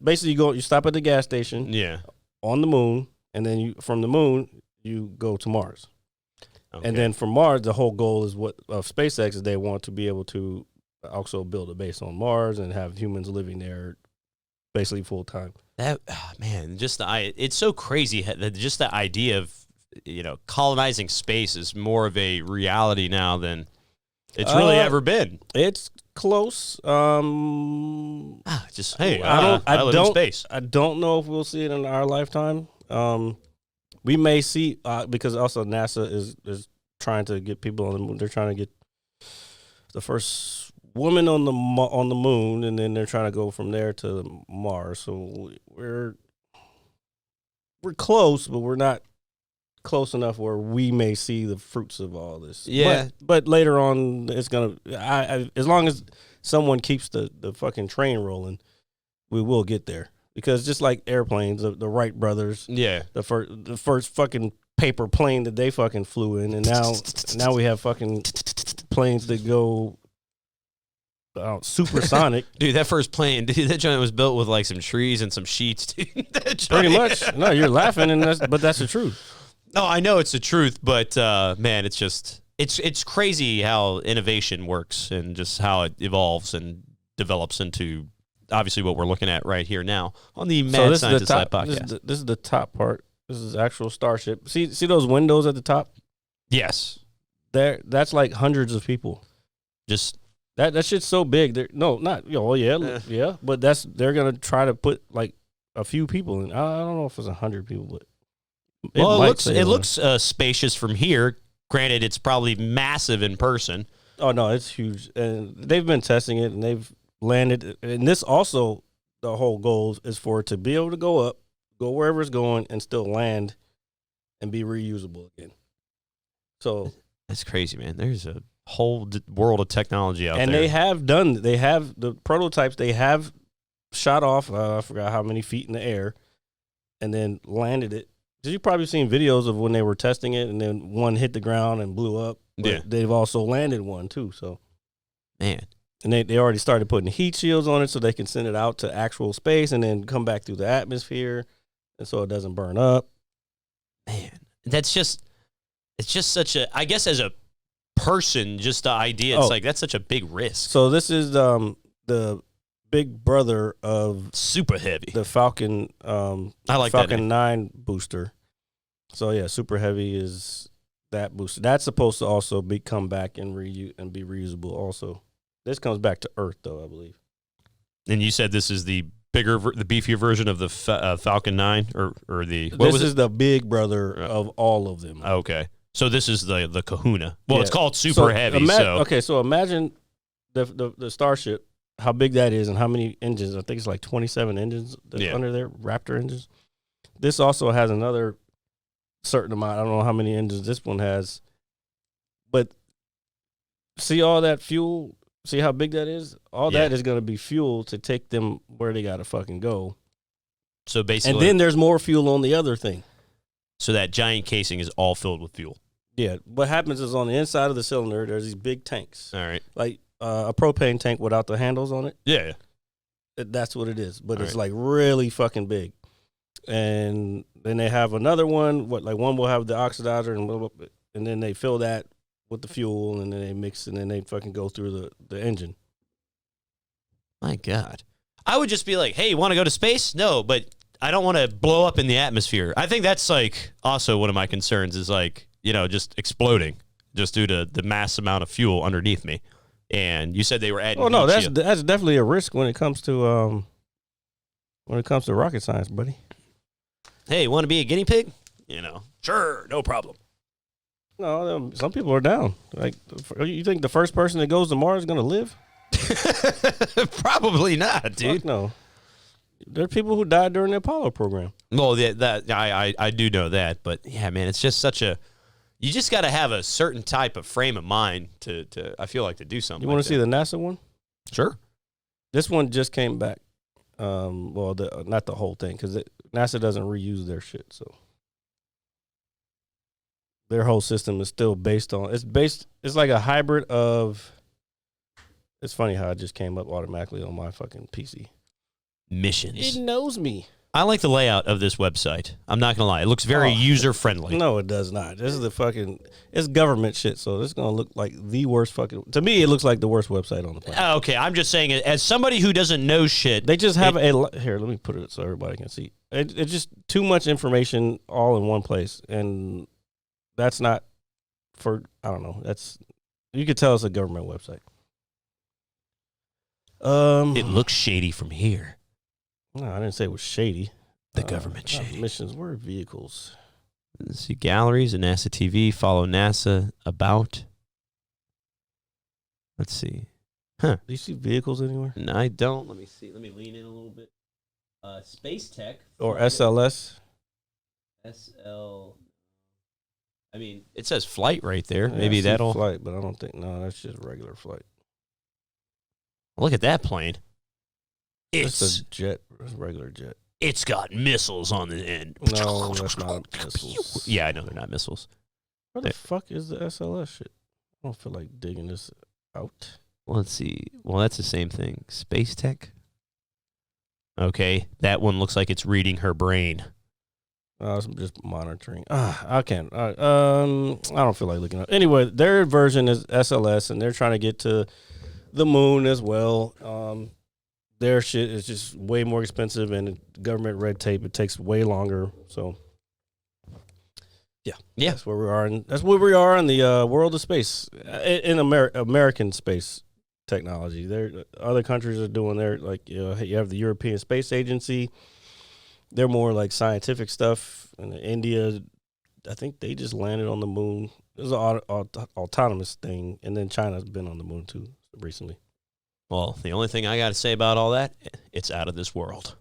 stop at the gas station. Yeah. On the moon, and then from the moon you go to Mars. Okay. And then from Mars, the whole goal is of SpaceX is they want to be able to also build a base on Mars and have humans living there basically full time. It's so crazy that just the idea of colonizing space is more of a reality now than it's really ever been. It's close. I live in space. I don't know if we'll see it in our lifetime. We may see because also NASA is trying to get people on the moon. They're trying to get the first woman on the moon, and then they're trying to go from there to Mars. So we're close, but we're not close enough where we may see the fruits of all this. Yeah. But later on, it's gonna. As long as someone keeps the fucking train rolling, we will get there. Because just like airplanes, the Wright brothers, the first fucking paper plane that they fucking flew in, and now we have fucking planes that go supersonic. Dude, that first plane, that joint was built with like some trees and some sheets, dude. Pretty much. No, you're laughing, but that's the truth. No, I know it's the truth, but man, it's just it's crazy how innovation works and just how it evolves and develops into obviously what we're looking at right here now on the Mad Scientist Live podcast. This is the top part. This is actual Starship. See those windows at the top? Yes. That's like hundreds of people. Just that shit's so big. Yeah. But they're gonna try to put like a few people in. I don't know if it's 100 people, but it looks spacious from here. Granted, it's probably massive in person. Oh no, it's huge, and they've been testing it, and they've landed. And this also, the whole goal is for it to be able to go up, go wherever it's going, and still land and be reusable again. So that's crazy, man. There's a whole world of technology out there, and they have the prototypes. They have shot off. I forgot how many feet in the air, and then landed it. You've probably seen videos of when they were testing it, and then one hit the ground and blew up. But they've also landed one too. So, man, and they already started putting heat shields on it so they can send it out to actual space and then come back through the atmosphere, and so it doesn't burn up. Man, it's just such a. I guess as a person, just the idea, it's like that's such a big risk. So this is the big brother of Super heavy. the Falcon. I like that Falcon name. 9 booster. So yeah, Super Heavy is that booster. That's supposed to also come back and be reusable. Also, this comes back to Earth though, I believe. And you said this is the the beefier version of the Falcon 9, or the This is the big brother of all of them. Okay, so this is the Kahuna. Well, Yeah. it's called Super Heavy. Okay, so imagine the Starship, how big that is, and how many engines. I think it's like 27 engines that's under there, Raptor engines. This also has another certain amount. I don't know how many engines this one has, but see all that fuel. See how big that is? All that is going to be fuel to take them where they got to fucking go. So basically, and then there's more fuel on the other thing. So that giant casing is all filled with fuel. Yeah. What happens is on the inside of the cylinder, there's these big tanks. All right. Like a propane tank without the handles on it. Yeah. That's what it is. But it's like really fucking big. And then they have another one. One will have the oxidizer and blah, blah, blah, and then they fill that with the fuel, and then they mix, and then they fucking go through the engine. My God. I would just be like, hey, you want to go to space? No, but I don't want to blow up in the atmosphere. I think that's like also one of my concerns is like, just exploding just due to the mass amount of fuel underneath me. And you said they were adding. Oh no, that's definitely a risk when it comes to rocket science, buddy. Hey, want to be a guinea pig? Sure, no problem. No, some people are down. Like, you think the first person that goes to Mars is going to live? Probably not, dude. Fuck no. There are people who died during the Apollo program. Well, I do know that, but yeah, man, it's just such a. You just got to have a certain type of frame of mind to I feel like to do something. You want to see the NASA one? Sure. This one just came back. Not the whole thing, because NASA doesn't reuse their shit, so. Their whole system is still based on, it's like a hybrid of, it's funny how it just came up automatically on my fucking PC. Missions. It knows me. I like the layout of this website. I'm not going to lie. It looks very user-friendly. No, it does not. This is it's government shit, so this is going to look like the worst fucking, to me, it looks like the worst website on the planet. Okay, I'm just saying, as somebody who doesn't know shit. They just have here, let me put it so everybody can see. It's just too much information all in one place, and that's not for, I don't know. You could tell it's a government website. It looks shady from here. No, I didn't say it was shady. The government shady. Missions were vehicles. Let's see galleries and NASA TV. Follow NASA about. Let's see. Huh. Do you see vehicles anywhere? No, I don't. Let me see. Let me lean in a little bit. Space Tech. Or SLS? SL. I mean, it says flight right there. Yeah, Maybe that'll. Flight, but I don't think. No, that's just regular flight. Look at that plane. It's a jet. It's a regular jet. It's got missiles on the end. No, that's not missiles. Yeah, I know they're not missiles. Where the fuck is the SLS shit? I don't feel like digging this out. Well, let's see. Well, that's the same thing. Space Tech. Okay, that one looks like it's reading her brain. I'm just monitoring. I can't. I don't feel like looking up. Anyway, their version is SLS, and they're trying to get to the moon as well. Their shit is just way more expensive, and government red tape. It takes way longer. So, yeah. That's where we are. That's where we are in the world of space, in American space technology. There, other countries are doing their you have the European Space Agency. They're more like scientific stuff. And India, I think they just landed on the moon. It was an autonomous thing, and then China's been on the moon too recently. Well, the only thing I got to say about all that, it's out of this world.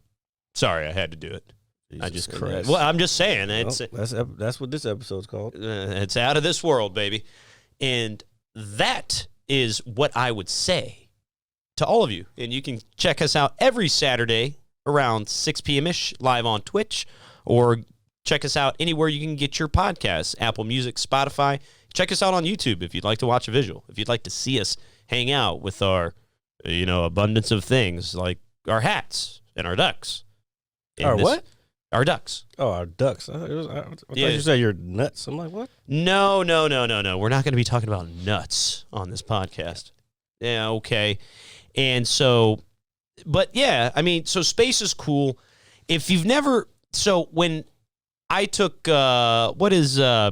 Sorry, I had to do it. I just Christ. Well, I'm just saying That's what this episode's called. It's out of this world, baby. And that is what I would say to all of you. And you can check us out every Saturday around 6 p.m.-ish live on Twitch, or check us out anywhere you can get your podcasts, Apple Music, Spotify. Check us out on YouTube if you'd like to watch a visual, if you'd like to see us hang out with our abundance of things like our hats and our ducks. What? Our ducks. Oh, our ducks. I thought you said you're nuts. I'm like, what? No. We're not going to be talking about nuts on this podcast. Yeah, okay. And so but yeah, I mean, so space is cool. If you've never, so when I took, what is, oh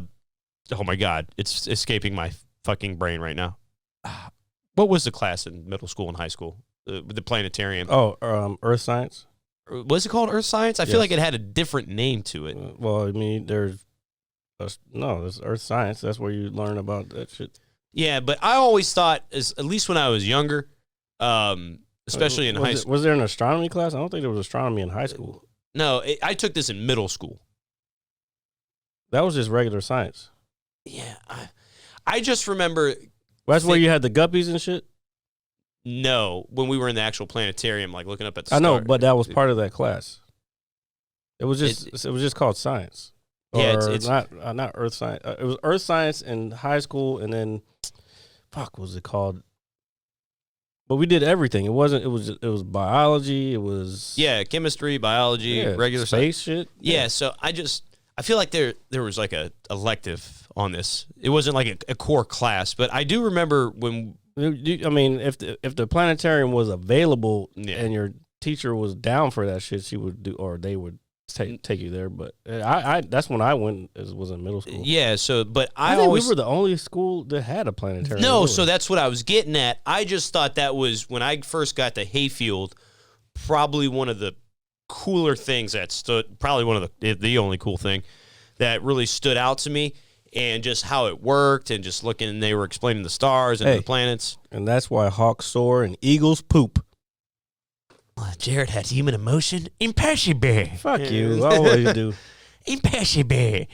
my God, it's escaping my fucking brain right now. What was the class in middle school and high school? The planetarium. Oh, Earth Science? Was it called Earth Science? I feel like it had a different name to it. Well, I mean, there's Earth Science. That's where you learn about that shit. Yeah, but I always thought, at least when I was younger, especially in high school. Was there an astronomy class? I don't think there was astronomy in high school. No, I took this in middle school. That was just regular science. Yeah, I just remember. That's where you had the guppies and shit? No, when we were in the actual planetarium, like looking up at the I know, stars. but that was part of that class. It was just called science. Yeah, or it's not Earth Science. It was Earth Science in high school, and then what was it called? But we did everything. It was biology. It was chemistry, biology, regular space shit. Yeah, so I feel like there was like a elective on this. It wasn't like a core class, but I do remember when. I mean, if the planetarium was available and your teacher was down for that shit, she would do, or they would take you there. But I that's when I went. Was in middle school. Yeah. So, but I think we were the only school that had a planetarium. No, so that's what I was getting at. I just thought that was when I first got to Hayfield, probably one of the cooler things that stood. Probably one of the only cool thing that really stood out to me. And just how it worked, and just looking, and they were explaining the stars and the planets. And that's why hawks soar and eagles poop. Jared had human emotion. Impossible. Fuck you. I always do. Impossible.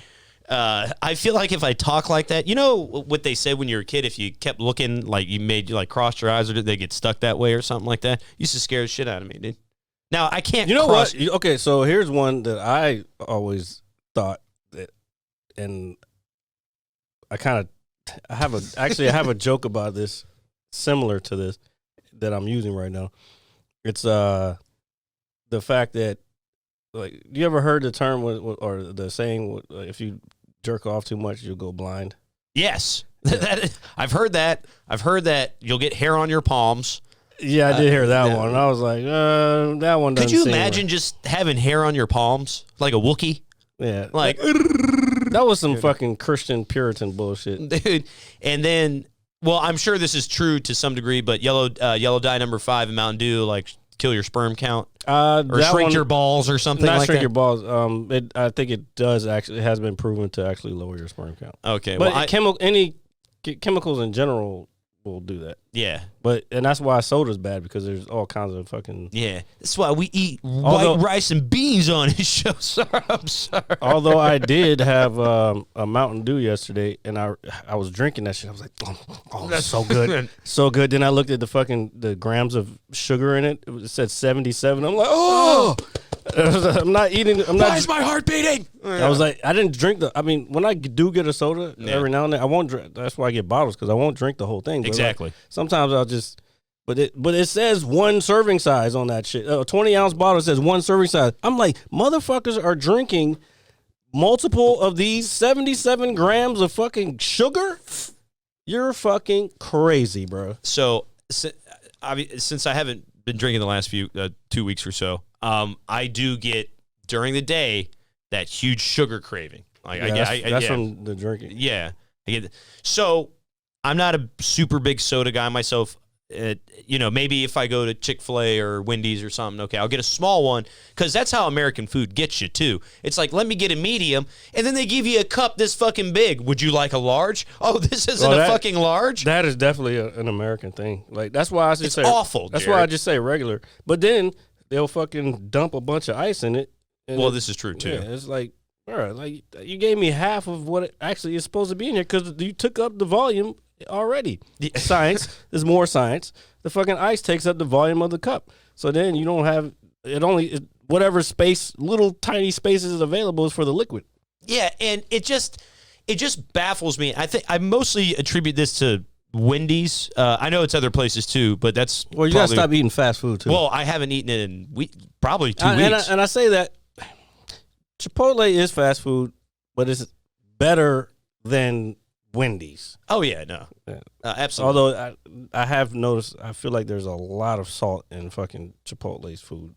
I feel like if I talk like that, you know what they said when you were a kid, if you kept looking, like you crossed your eyes, or they get stuck that way or something like that, used to scare the shit out of me, dude. Now, I can't. You know what? Okay, so here's one that I always thought that, and I have a joke about this, similar to this, that I'm using right now. It's the fact that, like, you ever heard the term or the saying, if you jerk off too much, you'll go blind? Yes. I've heard that. I've heard that you'll get hair on your palms. Yeah, I did hear that one. And I was like, that one doesn't Could you seem imagine right. just having hair on your palms like a Wookiee? Yeah. Like, that was some fucking Christian Puritan bullshit. Dude. And then, well, I'm sure this is true to some degree, but yellow dye number 5 in Mountain Dew, like, kill your sperm count? Or shrink your balls or something like that? Not shrink your balls. I think it does actually, it has been proven to actually lower your sperm count. Okay. But any chemicals in general will do that. Yeah. And that's why soda's bad, because there's all kinds of fucking... Yeah. That's why we eat white rice and beans on this show. I'm sorry. Although I did have a Mountain Dew yesterday, and I was drinking that shit. I was like, oh, that's so good. So good. Then I looked at the grams of sugar in it. It said 77. I'm like, oh! I'm not eating... Why is my heart beating? I was like, I didn't drink when I do get a soda, every now and then, I won't drink. That's why I get bottles, because I won't drink the whole thing. But exactly. Like, sometimes I'll just... But it says one serving size on that shit. A 20-ounce bottle says one serving size. I'm like, motherfuckers are drinking multiple of these 77 grams of fucking sugar? You're fucking crazy, bro. So, since I haven't been drinking the last 2 weeks or so, I do get, during the day, that huge sugar craving. Like, that's from the drinking. Yeah. I get. So, I'm not a super big soda guy myself. Maybe if I go to Chick-fil-A or Wendy's or something, okay, I'll get a small one, because that's how American food gets you too. It's like, let me get a medium, and then they give you a cup this fucking big. Would you like a large? Oh, this isn't a fucking large? That is definitely an American thing. Like, that's why I just say awful. That's Jared. why I just say regular. But then they'll fucking dump a bunch of ice in it. Well, this is true too. Yeah, it's like, all right, like, you gave me half of what it actually is supposed to be in here, because you took up the volume already. Science, there's more science. The fucking ice takes up the volume of the cup. So then you don't have whatever space, little tiny spaces available is for the liquid. Yeah, and it just baffles me. I think I mostly attribute this to Wendy's. I know it's other places too, but that's you gotta stop eating fast food too. Well, I haven't eaten it in probably 2 weeks. And I say that Chipotle is fast food, but it's better than Wendy's. Oh yeah, no, Yeah. absolutely. Although I have noticed, I feel like there's a lot of salt in fucking Chipotle's food.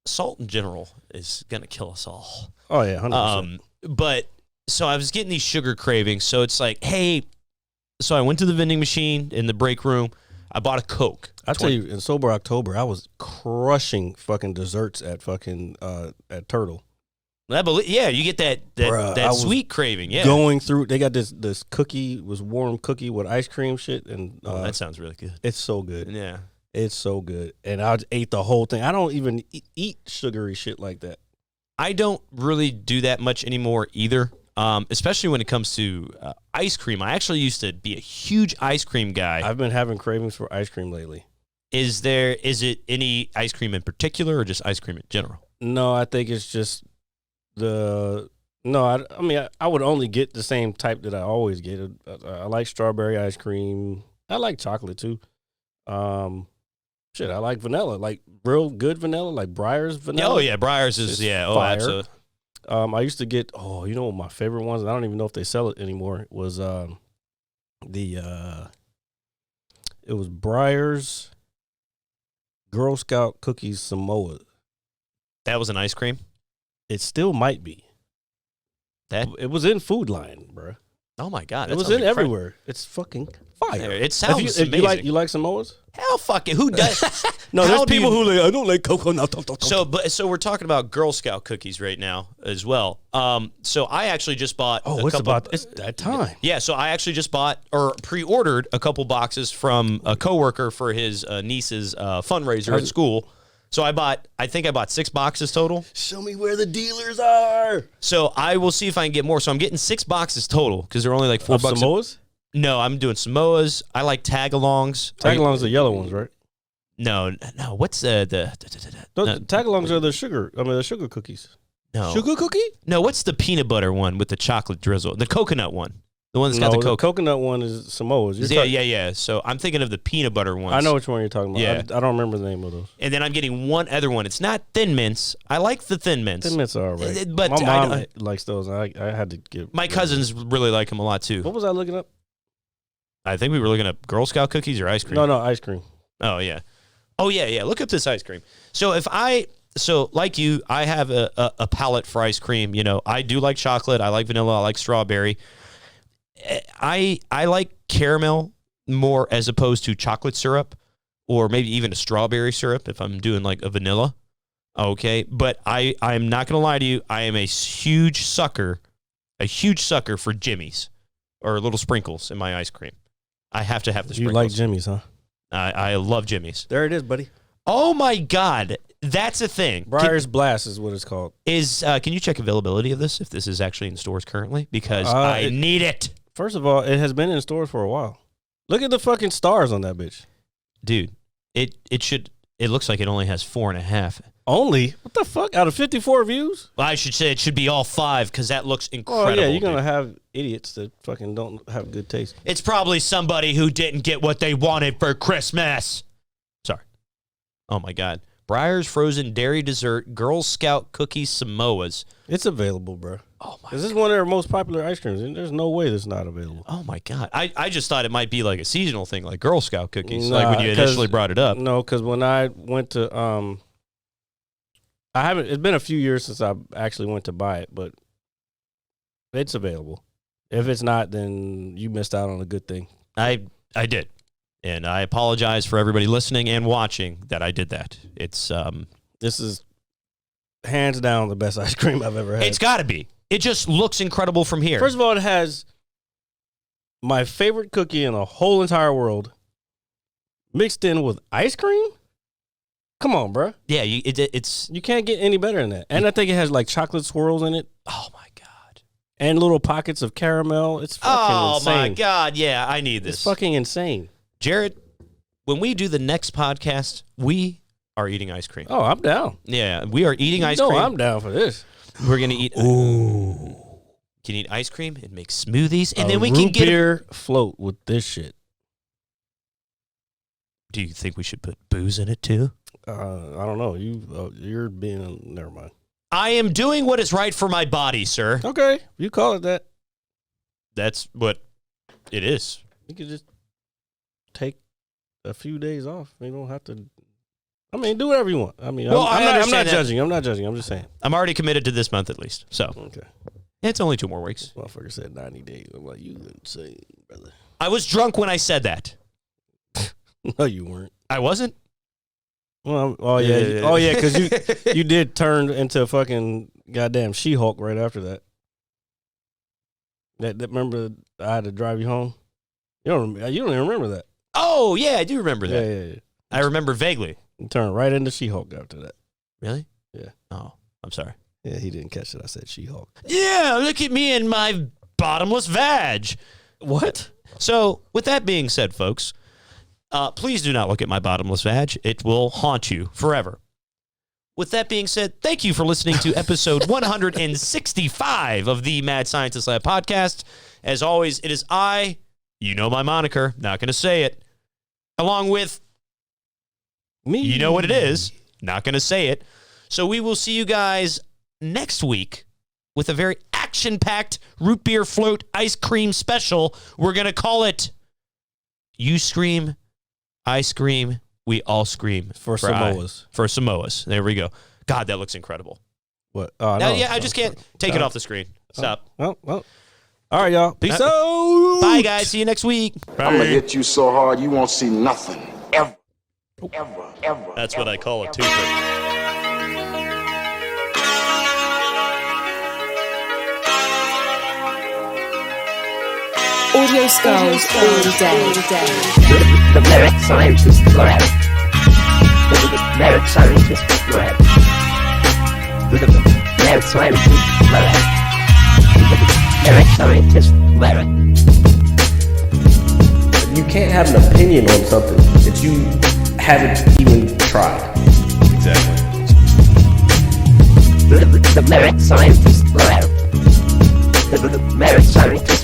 Salt in general is gonna kill us all. Oh yeah, 100%. But so I was getting these sugar cravings. So it's like, hey, so I went to the vending machine in the break room. I bought a Coke. I tell you, in sober October, I was crushing fucking desserts at fucking at Turtle. Yeah, you get that Bruh, I that was sweet craving. Yeah, Going through, they got this cookie, was warm cookie with ice cream shit, and that sounds really good. it's so good. Yeah, It's so good, and I ate the whole thing. I don't even eat sugary shit like that. I don't really do that much anymore either. Especially when it comes to ice cream. I actually used to be a huge ice cream guy. I've been having cravings for ice cream lately. Is it any ice cream in particular or just ice cream in general? No, I think it's just I mean, I would only get the same type that I always get. I like strawberry ice cream. I like chocolate too. I like vanilla, like real good vanilla, like Breyer's vanilla. Oh yeah, Breyer's is It's Oh, fire. absolutely. I used to get what my favorite ones, and I don't even know if they sell it anymore, was it was Breyer's Girl Scout cookies Samoa. That was an ice cream. It still might be. It was in Food Line, bro. Oh my god, It was in everywhere. It's fucking fire. It sounds If amazing. you like Samoas? Hell, fucking who does? No, How there's do people you- who like, I don't like coconut. So we're talking about Girl Scout cookies right now as well. So I actually just bought. It's that time. Yeah, so I actually just bought or pre-ordered a couple boxes from a coworker for his niece's fundraiser at school. So I think I bought 6 boxes total. Show me where the dealers are. So I will see if I can get more. So I'm getting 6 boxes total because they're only like $4. Samoas? No, I'm doing Samoas. I like tagalongs. Tagalongs are the yellow ones, right? No. What's no, Tagalongs are the sugar cookies. no. Sugar cookie? No, what's the peanut butter one with the chocolate drizzle? The coconut one. The one that's got the the coconut. coconut one is Samoas. Yeah. So I'm thinking of the peanut butter ones. I know which one you're talking about. Yeah. I don't remember the name of those. And then I'm getting one other one. It's not Thin Mints. I like the Thin Mints. Thin Mints are all right. But my mom I likes those. I had to get. my cousins really like them a lot too. What was I looking up? I think we were looking up Girl Scout cookies or ice cream. No, ice cream. Oh yeah. Look up this ice cream. So like you, I have a palate for ice cream. You know, I do like chocolate. I like vanilla. I like strawberry. I like caramel more as opposed to chocolate syrup or maybe even a strawberry syrup if I'm doing like a vanilla. Okay. But I'm not going to lie to you. I am a huge sucker for Jimmy's or little sprinkles in my ice cream. I have to have the sprinkles. You like Jimmy's, huh? I love Jimmy's. There it is, buddy. Oh my God. That's a thing. Breyer's Blast is what it's called. Can you check availability of this if this is actually in stores currently? Because I need it. First of all, it has been in stores for a while. Look at the fucking stars on that bitch. Dude, it looks like it only has 4.5. Only? What the fuck? Out of 54 reviews? Well, I should say it should be all 5 because that looks incredible. Oh, yeah, you're going to dude. have idiots that fucking don't have good taste. It's probably somebody who didn't get what they wanted for Christmas. Sorry. Oh my God. Breyer's frozen dairy dessert, Girl Scout cookies Samoas. It's available, bro. Oh my This is one of their most popular ice creams, and there's no way that's not available. Oh my God. I just thought it might be like a seasonal thing, like Girl Scout cookies, like when you initially brought it up. No, because when I went to, it's been a few years since I actually went to buy it, but it's available. If it's not, then you missed out on a good thing. I did. And I apologize for everybody listening and watching that I did that. It's This is hands down the best ice cream I've ever had. it's got to be. It just looks incredible from here. First of all, it has my favorite cookie in the whole entire world mixed in with ice cream. Come on, bro. Yeah, it's You can't get any better than that. And I think it has like chocolate swirls in it oh my God. and little pockets of caramel. It's fucking insane. My God. Yeah, I need this. It's fucking insane. Jared, when we do the next podcast, we are eating ice cream. Oh, I'm down. Yeah, we are eating ice No, cream. I'm down for this. We're going to eat can eat ice cream and make smoothies and then we can root get beer float with this shit. Do you think we should put booze in it too? I don't know. You're being never mind. I am doing what is right for my body, sir. Okay, you call it that. That's what It is. You could just take a few days off. You don't have to. I mean, do whatever you want. I mean, Well, I'm I not understand that. judging. I'm not judging. I'm just saying. I'm already committed to this month at least. So Okay. it's only 2 more weeks. Motherfucker said 90 days. I'm like, you insane, brother. I was drunk when I said that. No, you weren't. I wasn't? Well, oh yeah, because you did turn into a fucking goddamn She-Hulk right after that. That remember I had to drive you home. You don't even remember that. Oh, yeah, I do remember that. Yeah. I remember vaguely. You turned right into She-Hulk after that. Really? Yeah. Oh, I'm sorry. Yeah, he didn't catch it. I said She-Hulk. Yeah, look at me and my bottomless vag. What? So, with that being said, folks, please do not look at my bottomless vag. It will haunt you forever. With that being said, thank you for listening to episode 165 of the Mad Scientist Lab podcast. As always, it is I, you know my moniker, not going to say it, along with Me. you know what it is, not going to say it. So we will see you guys next week with a very action-packed root beer float ice cream special. We're going to call it You Scream, I Scream, We All Scream. For Samoas. For Samoas. There we go. God, that looks incredible. What? Oh, Now, no. yeah, I just can't take it off the screen. Stop. Well. All right, y'all. Peace out. Bye, guys. See you next week. I'm gonna hit you so hard you won't see nothing. Ever. Ever. That's what I call a twofer. Audio skulls all day. The merit scientist lab. The merit scientist lab. The merit scientist lab. The merit scientist lab. You can't have an opinion on something that you haven't even tried. Exactly. The merit scientist lab. The merit scientist